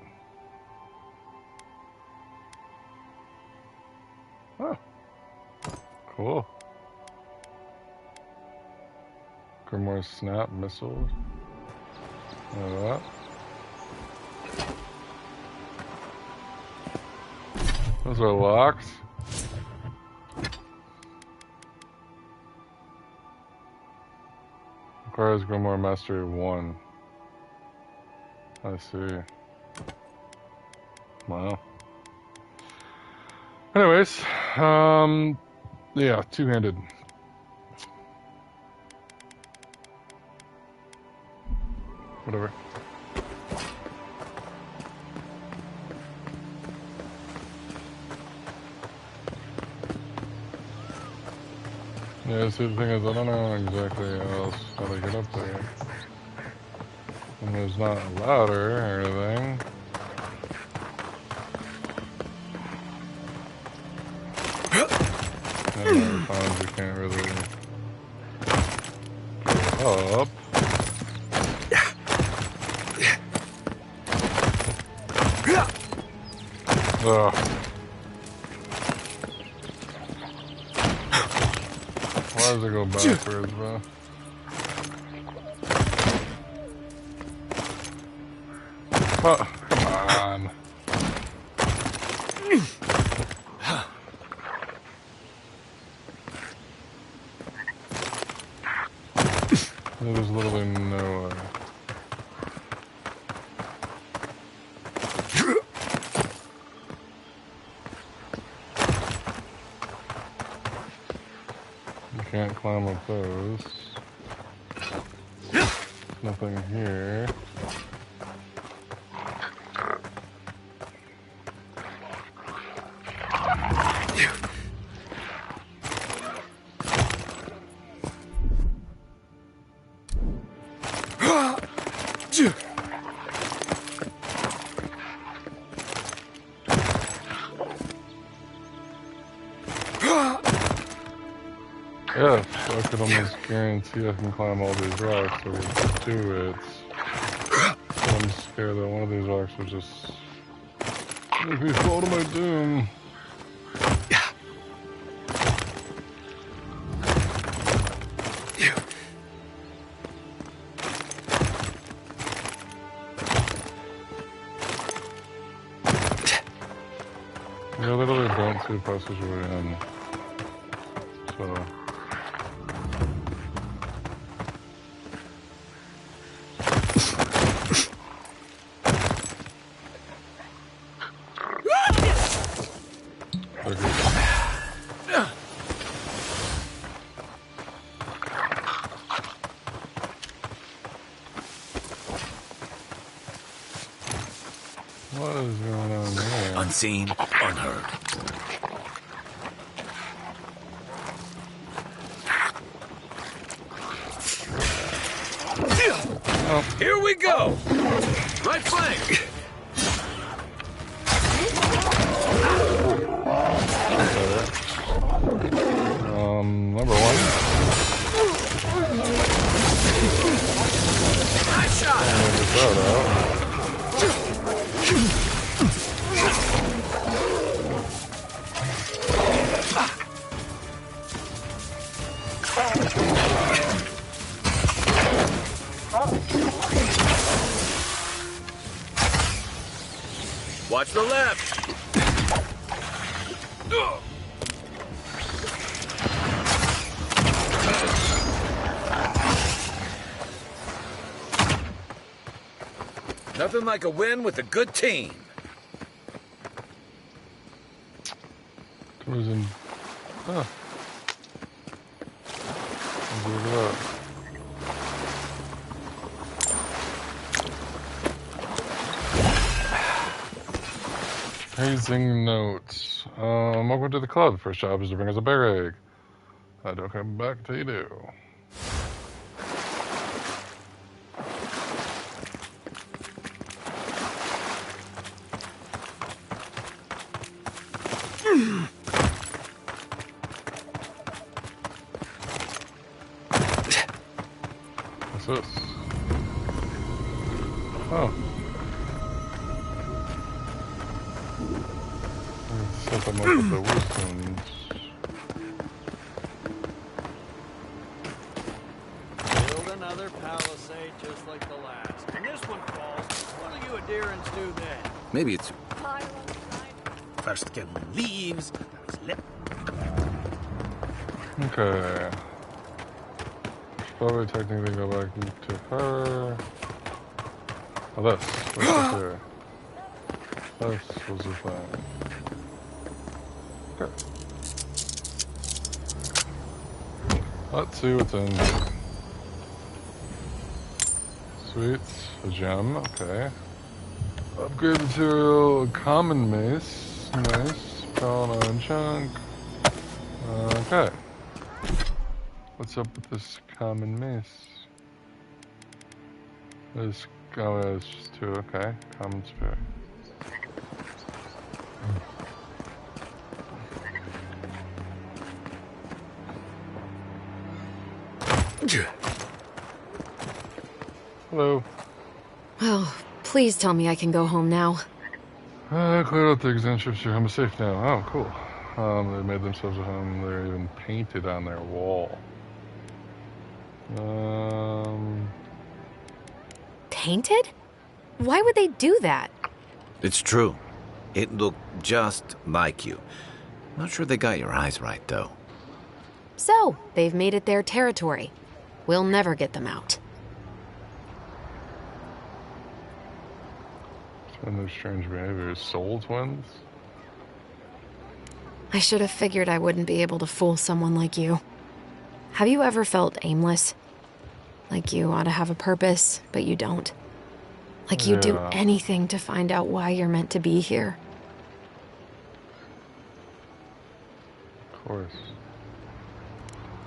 Oh, cool. Grimoire snap missile. That. Those are locked. Requires Grimoire Mastery 1. I see. Wow. Anyways, yeah, two-handed. Whatever. Yeah, see, the thing is, I don't know exactly how to get up there. And there's not a ladder or anything. And other times you can't really go up. Ugh. Why does it go backwards, bro? Oh, come on. There's literally no way. You can't climb up those. Nothing here. Yes, I could almost guarantee I can climb all these rocks, so we'll do it. But I'm scared that one of these rocks will just make me fall to my doom. I literally don't see a passageway in. So. What is going on there? Unseen, unheard. Oh. Here we go! Right flank! Number one. Nice shot! Watch the left! Nothing like a win with a good team. Cruising. Huh. Look at that. Praising notes. Welcome to the club. First job is to bring us a bear egg. I don't come back till you do. What's this? Oh. Set them up with the wisdoms. Build another palisade just like the last. When this one falls, what do you adherents do then? Maybe it's... First kill leaves. Okay. Should probably technically go back to her. Oh, this. What's up here? This was the thing. Okay. Let's see what's in here. Sweet. A gem. Okay. Upgrade material. Common mace. Nice. Pound iron chunk. Okay. What's up with this common mace? This oh, yeah, it's just two. Okay. Common spirit. Hello. Oh, please tell me I can go home now. Clear out the exam ships here. I'm safe now. Oh, cool. They made themselves a home. They're even painted on their wall. Painted? Why would they do that? It's true. It looked just like you. Not sure they got your eyes right, though. So, they've made it their territory. We'll never get them out. And their strange behavior. Soul twins? I should have figured I wouldn't be able to fool someone like you. Have you ever felt aimless? Like you ought to have a purpose, but you don't? Like you'd do anything to find out why you're meant to be here? Of course.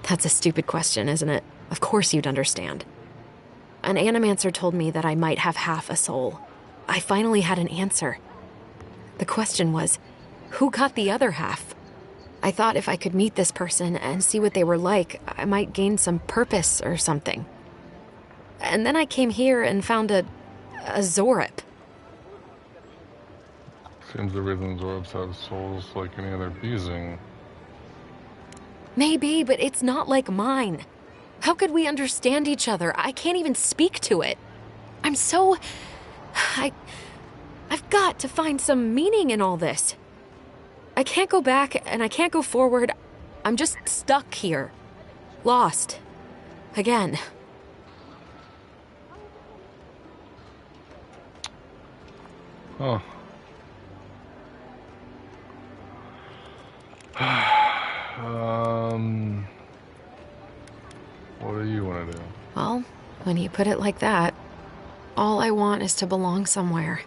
That's a stupid question, isn't it? Of course you'd understand. An animancer told me that I might have half a soul. I finally had an answer. The question was, who got the other half? I thought if I could meet this person and see what they were like, I might gain some purpose or something. And then I came here and found a Zorip. Seems the reason Zorips have souls like any other beezing. Maybe, but it's not like mine. How could we understand each other? I can't even speak to it. I've got to find some meaning in all this. I can't go back and I can't go forward. I'm just stuck here. Lost. Again. Oh. What do you want to do? Well, when you put it like that, all I want is to belong somewhere.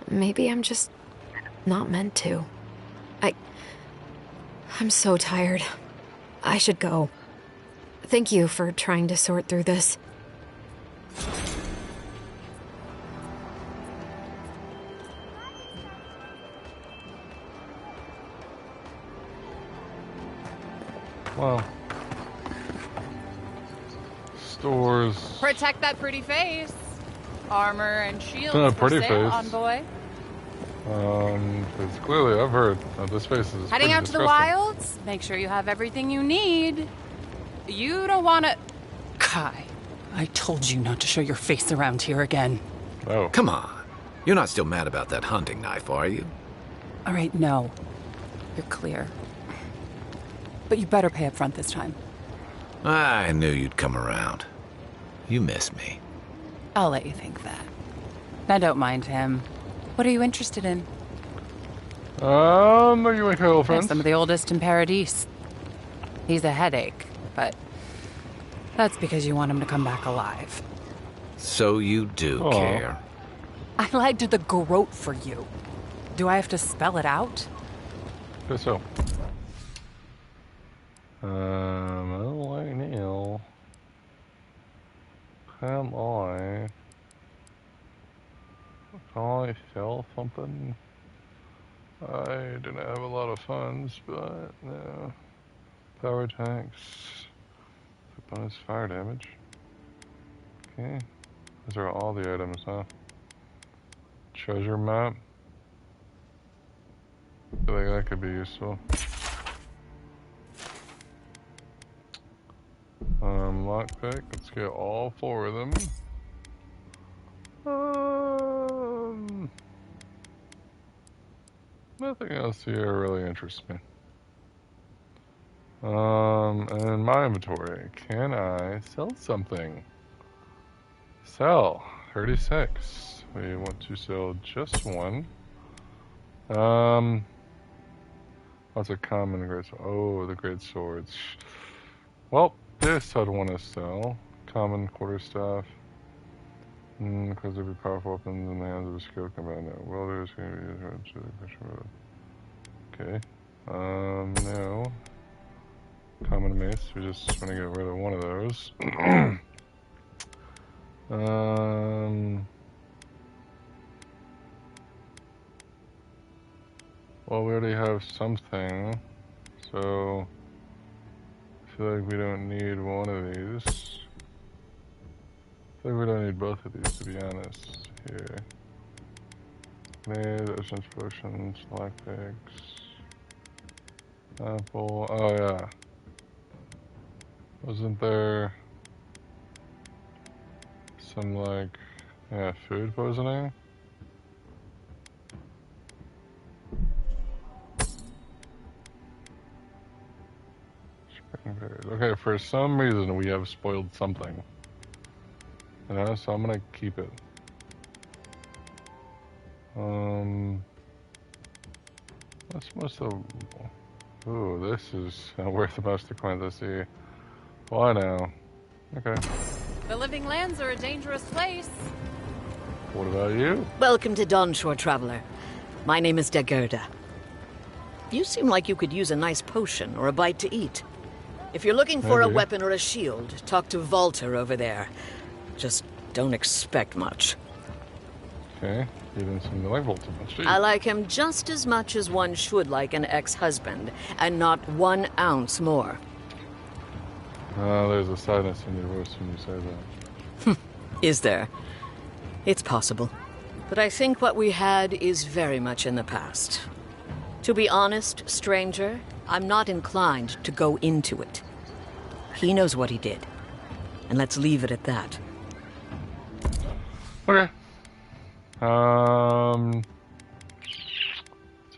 Maybe I'm just not meant to. I'm so tired. I should go. Thank you for trying to sort through this. Well, stores. Protect that pretty face. Armor and shields Not a for pretty sale, face. envoy. Because clearly I've heard that this face is Heading pretty out to the disgusting. wilds? Make sure you have everything you need. You don't want to... Kai, I told you not to show your face around here again. Oh. Come on. You're not still mad about that hunting knife, are you? All right, no. You're clear. But you better pay up front this time. I knew you'd come around. You miss me. I'll let you think that. Now don't mind him. What are you interested in? Are you and Kyle friends? Some of the oldest in Paradise. He's a headache, but that's because you want him to come back alive. So you do care. I lied to the Garrote for you. Do I have to spell it out? Guess so. Like Neil. Can I sell something? I didn't have a lot of funds, but no. Power tanks. Bonus fire damage. Okay. Those are all the items, huh? Treasure map. I feel like that could be useful. Lockpick. Let's get all 4 of them. Nothing else here really interests me. And in my inventory, can I sell something? Sell. 36. We want to sell just one. What's a common great sword? Oh, the great swords. Well, this I'd want to sell. Common quarterstaff. Because they'd be powerful weapons in the hands of a skilled combatant. Welders can be used to the pressure. Okay. No. Common mace. We just want to get rid of one of those. Well, we already have something, so I feel like we don't need one of these. I feel like we don't need both of these, to be honest. Here. Grenades, essence potions, lockpicks. Apple. Oh, yeah. Wasn't there some, like, yeah, food poisoning? Okay, for some reason we have spoiled something. You know, so I'm gonna keep it. What's most of... Ooh, this is worth the most to coins I see. Why now? Okay. The living lands are a dangerous place. What about you? Welcome to Dawnshore, traveler. My name is Dagerda. You seem like you could use a nice potion or a bite to eat. If you're looking for a weapon or a shield, talk to Walter over there. Just don't expect much. Okay, you didn't seem to like Walter much, do you? I like him just as much as one should like an ex-husband, and not 1 ounce more. There's a sadness in your voice when you say that. Is there? It's possible. But I think what we had is very much in the past. To be honest, stranger, I'm not inclined to go into it. He knows what he did. And let's leave it at that. Okay. To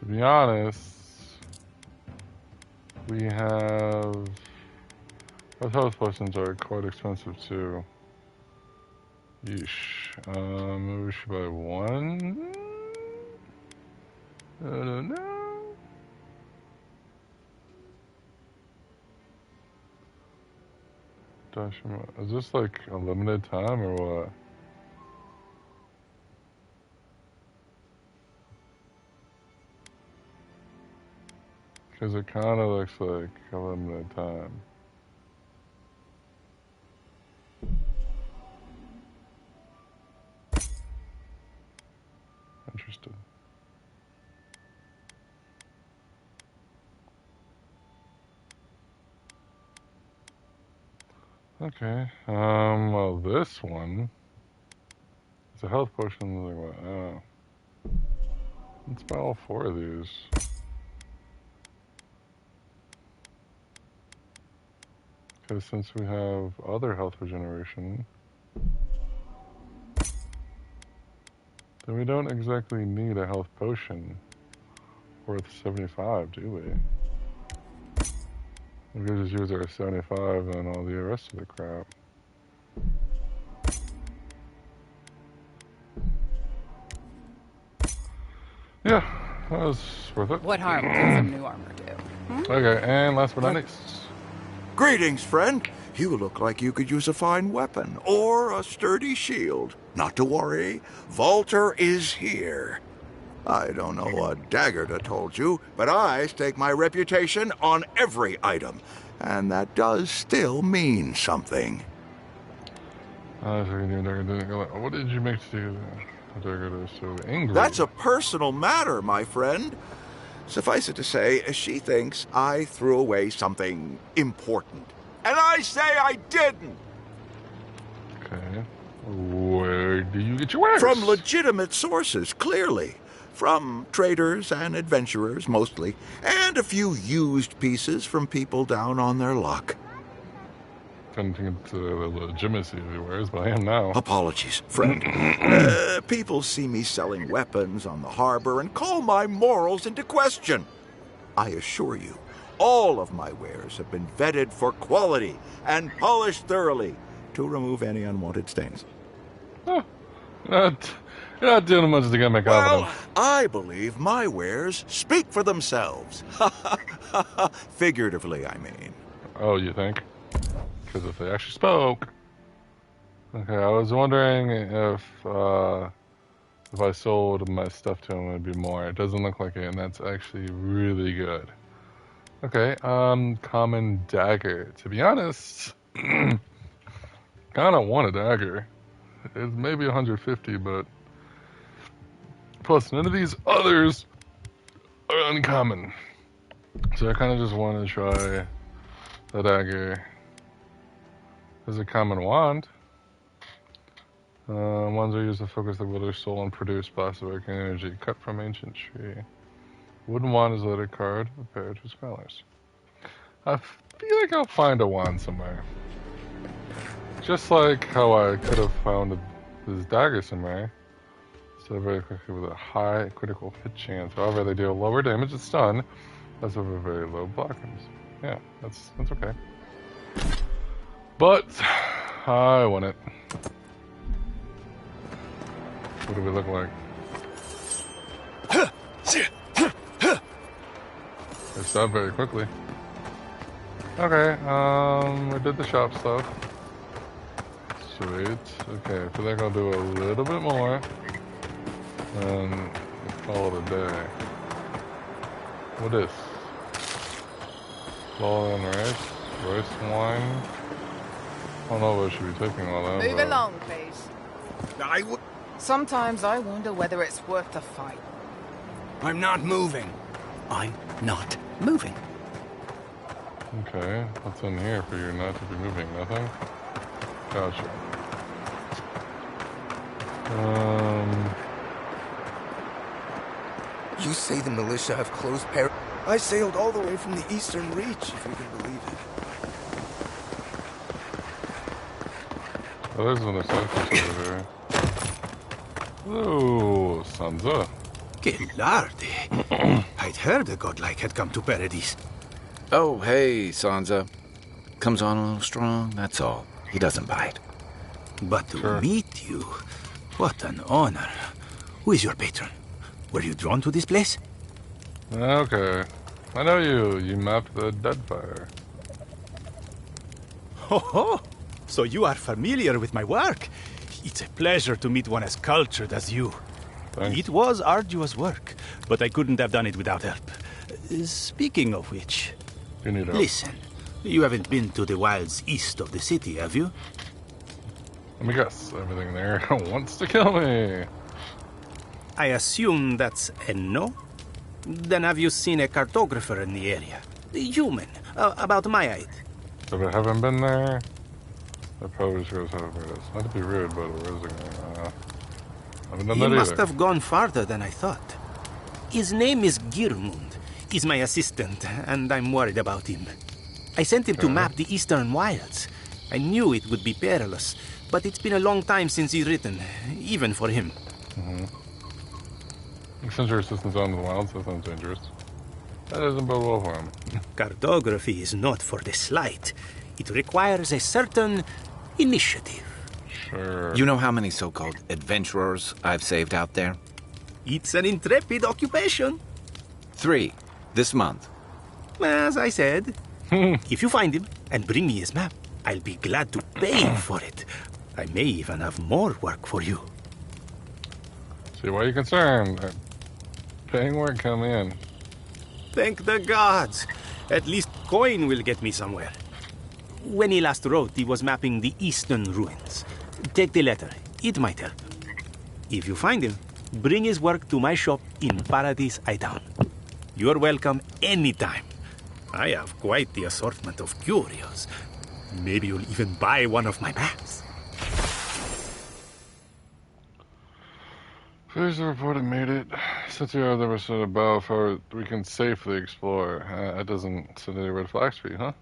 be honest, we have... Those health potions are quite expensive too. Yeesh. Maybe we should buy one? I don't know. Is this like a limited time or what? Because it kind of looks like a limited time. Interested. Okay. Well, this one. It's a health potion. Like what? Oh. Let's buy all 4 of these. Because since we have other health regeneration, then we don't exactly need a health potion worth 75, do we? We could just use our 75 and all the rest of the crap. Yeah, that was worth it. What harm can some new armor do? Okay, and last but not least. Greetings, friend. You look like you could use a fine weapon or a sturdy shield. Not to worry, Walter is here. I don't know what Dagerda told you, but I stake my reputation on every item, and that does still mean something. What did you make Dagerda so angry? That's a personal matter, my friend. Suffice it to say, she thinks I threw away something important. And I say I didn't! Okay. Where do you get your wares? From legitimate sources, clearly. From traders and adventurers, mostly. And a few used pieces from people down on their luck. Couldn't think into the legitimacy of your wares, but I am now. Apologies, friend. People see me selling weapons on the harbor and call my morals into question. I assure you, all of my wares have been vetted for quality and polished thoroughly to remove any unwanted stains. Huh. You're not doing much to get my confidence. Well, I believe my wares speak for themselves. Figuratively, I mean. Oh, you think? Because if they actually spoke... Okay, I was wondering if I sold my stuff to him, it would be more. It doesn't look like it, and that's actually really good. Okay, common dagger. To be honest, kind of want a dagger. It's maybe 150, but... Plus, none of these others are uncommon. So I kind of just want to try the dagger. There's a common wand. Wands are used to focus the wielder's soul and produce plastic energy cut from ancient tree. Wooden wand is a letter card with pair to scholars. I feel like I'll find a wand somewhere. Just like how I could have found this dagger somewhere. So very quickly with a high critical hit chance. However, they deal lower damage and stun. That's over very low blockers. Yeah, that's okay. But I want it. What do we look like? They stop very quickly. Okay, we did the shop stuff. Sweet. Okay, I feel like I'll do a little bit more. And call it a day. What is? Flour and rice wine. I don't know what I should be taking all that. Move along, please. I would. Sometimes I wonder whether it's worth the fight. I'm not moving. I'm not moving. Okay, what's in here for you not to be moving? Nothing? Gotcha. You say the militia have closed Paris? I sailed all the way from the Eastern Reach, if you can believe it. Oh, there's another selfish over there. Hello, Sansa. Que larde. I'd heard a godlike had come to Paradise. Oh, hey, Sansa. Comes on a little strong, that's all. He doesn't bite. But to meet you, what an honor. Who is your patron? Were you drawn to this place? Okay. I know you. You mapped the Deadfire. Ho ho! So you are familiar with my work. It's a pleasure to meet one as cultured as you. Thanks. It was arduous work, but I couldn't have done it without help. Speaking of which... You need help. Listen, you haven't been to the wilds east of the city, have you? Let me guess. Everything there wants to kill me. I assume that's a no? Then have you seen a cartographer in the area? A human, about my height. If I haven't been there, that probably shows how it is. Not to be rude, but where is it going? I haven't done You that must either. have gone farther than I thought. His name is Girmund. He's my assistant, and I'm worried about him. I sent him to map the eastern wilds. I knew it would be perilous, but it's been a long time since he's written, even for him. Since your assistant's on the wilds, that sounds dangerous. That doesn't bode well for him. Cartography is not for the slight. It requires a certain initiative. Sure. You know how many so-called adventurers I've saved out there? It's an intrepid occupation. 3 this month. As I said, if you find him and bring me his map, I'll be glad to pay for it. I may even have more work for you. See, why are you concerned? Paying won't come in. Thank the gods. At least coin will get me somewhere. When he last wrote, he was mapping the eastern ruins. Take the letter. It might help. If you find him, bring his work to my shop in Paradise Island. You're welcome anytime. I have quite the assortment of curios. Maybe you'll even buy one of my maps. Please report it made it. Since you have the rest of the battle for we can safely explore. That doesn't send any red flags for you, huh?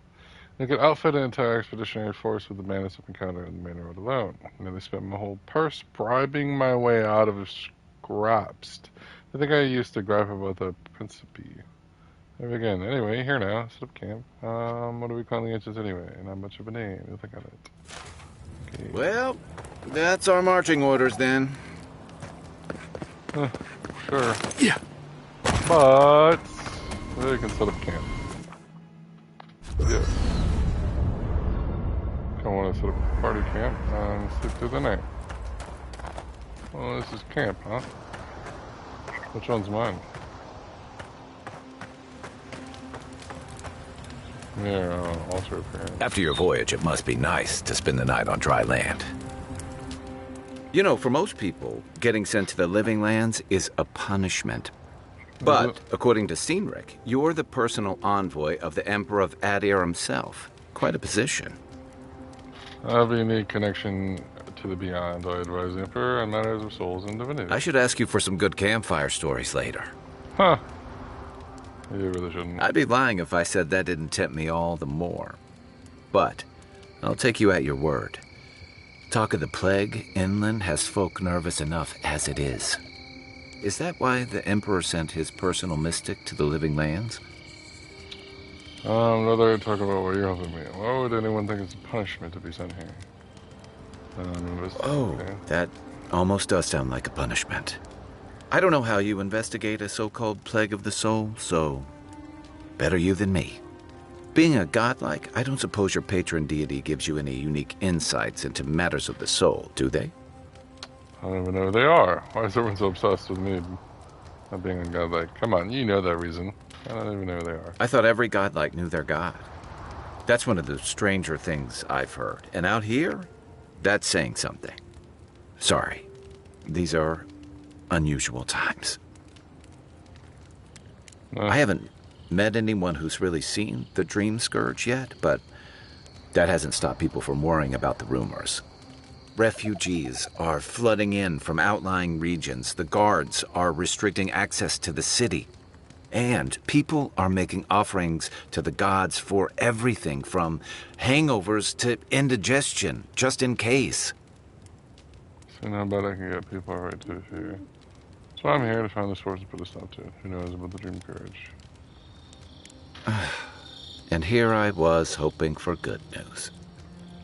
They could outfit an entire expeditionary force with the bandits I've encountered in the main road alone. I nearly spent my whole purse bribing my way out of scraps. I think I used to gripe about the Principe. There again. Anyway, here now. Set up camp. What do we call the inches anyway? Not much of a name. You'll think of it. Okay. Well, that's our marching orders then. Sure. Yeah. But they can set up camp. Yes. I want to set up a party camp and sleep through the night. Well, this is camp, huh? Which one's mine? Yeah, altar appearance. After your voyage, it must be nice to spend the night on dry land. You know, for most people, getting sent to the living lands is a punishment. But, according to Cynric, you're the personal envoy of the Emperor of Adir himself. Quite a position. I have a unique connection to the beyond. I advise the Emperor on matters of souls and divinity. I should ask you for some good campfire stories later. Huh. You really shouldn't. I'd be lying if I said that didn't tempt me all the more. But I'll take you at your word. Talk of the plague inland has folk nervous enough as it is. Is that why the Emperor sent his personal mystic to the living lands? Rather talk about what you're helping me. Why would anyone think it's a punishment to be sent here? Okay. That almost does sound like a punishment. I don't know how you investigate a so-called plague of the soul, so better you than me. Being a godlike, I don't suppose your patron deity gives you any unique insights into matters of the soul, do they? I don't even know who they are. Why is everyone so obsessed with me not being a godlike? Come on, you know that reason. I don't even know who they are. I thought every godlike knew their god. That's one of the stranger things I've heard. And out here, that's saying something. Sorry, these are unusual times. I haven't met anyone who's really seen the Dream Scourge yet, but that hasn't stopped people from worrying about the rumors. Refugees are flooding in from outlying regions. The guards are restricting access to the city. And people are making offerings to the gods for everything from hangovers to indigestion, just in case. So now I bet I can get people right to here. So I'm here to find the source and put a stop to it. Who knows about the Dream Courage? And here I was hoping for good news.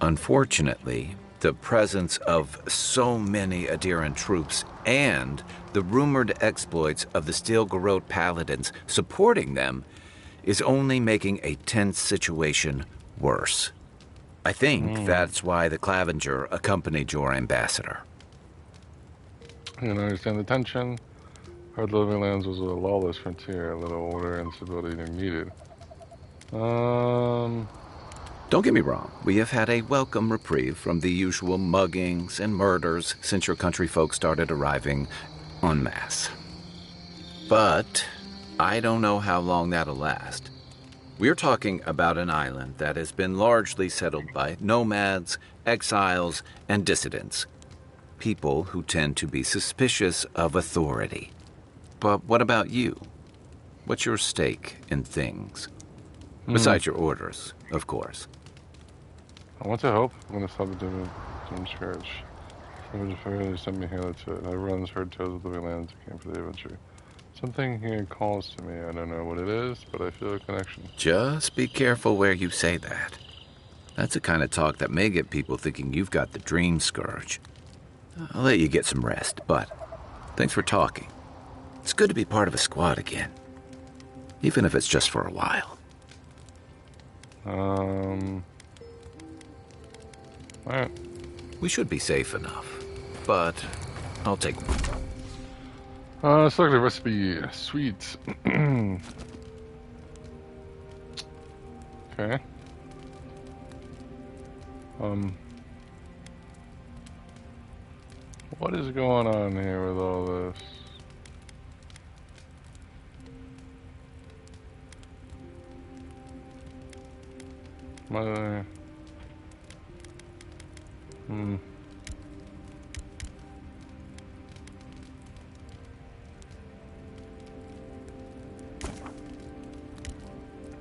Unfortunately, the presence of so many Adiran troops and the rumored exploits of the Steel Garrote paladins supporting them is only making a tense situation worse. I think that's why the Clavenger accompanied your ambassador. You can understand the tension. Hard Living Lands was a lawless frontier, a little order and stability they needed. Don't get me wrong, we have had a welcome reprieve from the usual muggings and murders since your country folk started arriving en masse. But I don't know how long that'll last. We're talking about an island that has been largely settled by nomads, exiles, and dissidents. People who tend to be suspicious of authority. But what about you? What's your stake in things? Besides your orders, of course. I want to help. I'm going to stop the Doom Scourge. Savage Fire sent me here, that's it. Everyone's heard tales of the Living Lands who came for the adventure. Something here calls to me. I don't know what it is, but I feel a connection. Just be careful where you say that. That's the kind of talk that may get people thinking you've got the Dream Scourge. I'll let you get some rest, but thanks for talking. It's good to be part of a squad again. Even if it's just for a while. Alright. We should be safe enough, but I'll take one. Select a recipe. Sweet. Okay. What is going on here with all this?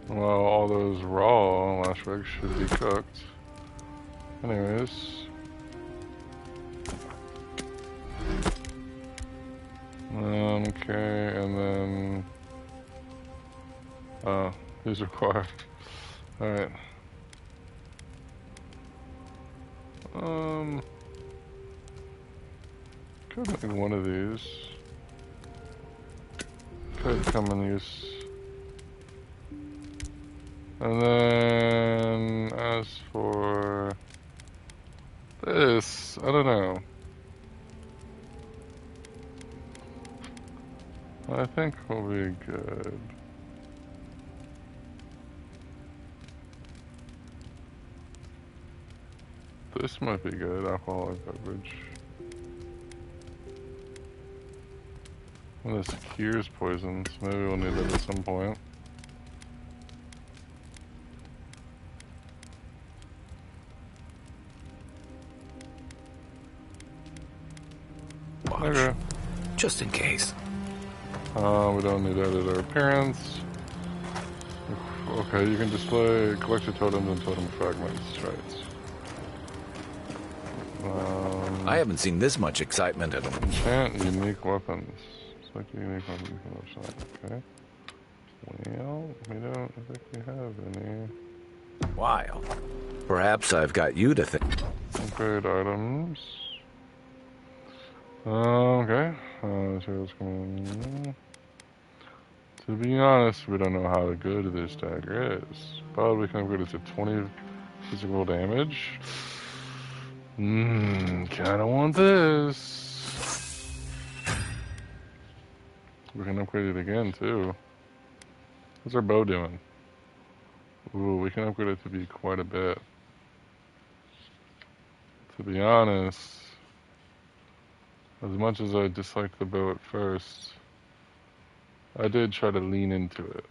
Well, all those raw last week should be cooked. Anyways. Okay, and then... these require... Alright. Could make one of these. Could come in use. And then, as for this, I don't know. I think we'll be good. This might be good, alcoholic beverage. Well, this cures poisons. Maybe we'll need it at some point. Watch. Okay. Just in case. We don't need editor appearance. Okay, you can display collected totems and totem fragments, right. I haven't seen this much excitement at all. Enchant unique weapons. Select unique weapons from the website. Okay. Well, we don't think we have any. Wild. Perhaps I've got you to think. Upgrade items. Okay. Materials coming. To be honest, we don't know how good this dagger is. But we can upgrade it to 20 physical damage. Kinda want this. We can upgrade it again, too. What's our bow doing? Ooh, we can upgrade it to be quite a bit. To be honest, as much as I disliked the bow at first, I did try to lean into it.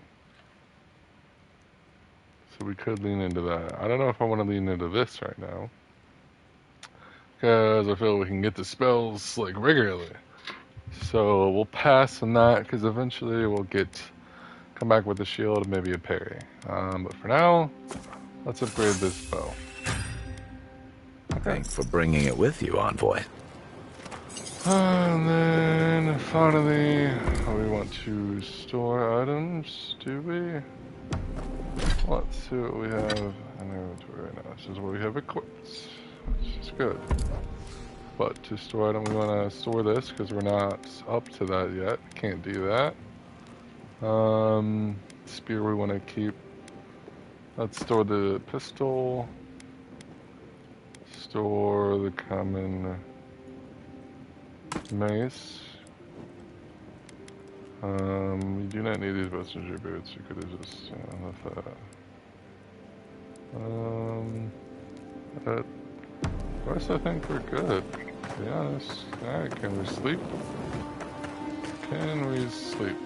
So we could lean into that. I don't know if I want to lean into this right now, because I feel we can get the spells like regularly. So we'll pass on that, because eventually we'll come back with a shield and maybe a parry. But for now, let's upgrade this bow. Thanks for bringing it with you, Envoy. And then finally, we want to store items, do we? Let's see what we have in our inventory right now. This is what we have equipped, which is good. But to store item, we want to store this because we're not up to that yet. Can't do that. Spear we want to keep. Let's store the pistol. Store the common mace. We do not need these messenger boots. We could have just left that. But the rest I think we're good, to be honest. Alright, can we sleep? Can we sleep?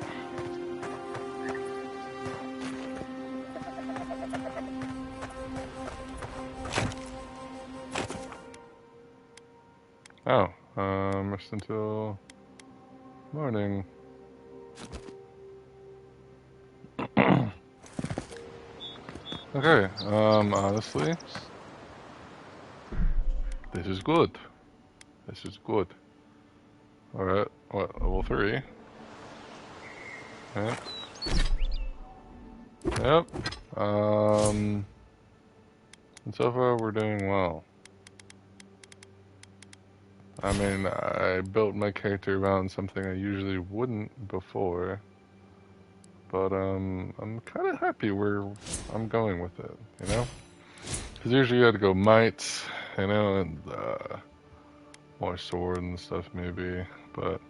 Oh, rest until morning. Okay, honestly, this is good. This is good. Alright, what, level 3? Okay. Yep. And so far we're doing well. I mean, I built my character around something I usually wouldn't before. But, I'm kind of happy where I'm going with it, you know? Because usually you had to go might, you know, and, more sword and stuff maybe, but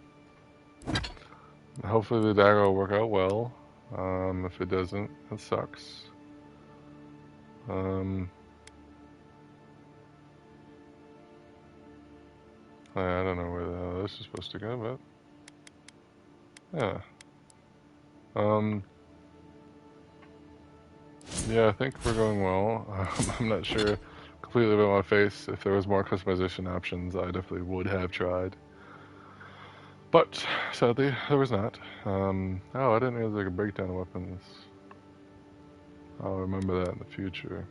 hopefully the dagger will work out well. If it doesn't, it sucks. I don't know where the hell this is supposed to go, but yeah. Yeah, I think we're going well. I'm not sure completely about my face. If there was more customization options, I definitely would have tried. But sadly, there was not. Oh, I didn't realize I could break down weapons. I'll remember that in the future.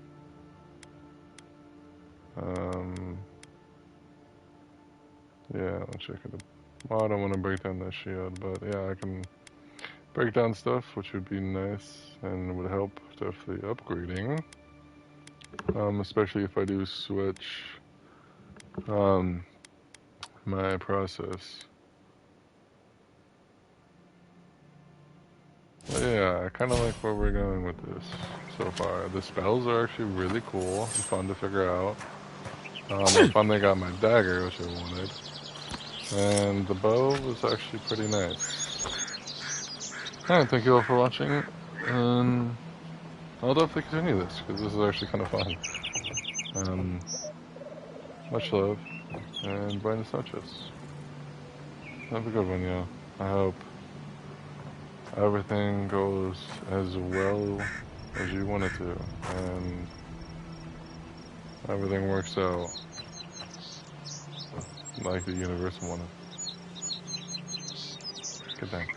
Yeah, I'll check it. Well, I don't want to break down that shield, but yeah, I can break down stuff, which would be nice and would help definitely upgrading. Especially if I do switch my process. But yeah, I kind of like where we're going with this so far. The spells are actually really cool and fun to figure out. I finally got my dagger, which I wanted. And the bow was actually pretty nice. Alright, thank you all for watching. And I'll definitely continue this, because this is actually kind of fun. Much love, and buenas noches. Have a good one, y'all. I hope everything goes as well as you want it to, and everything works out like the universe wanted. Good night.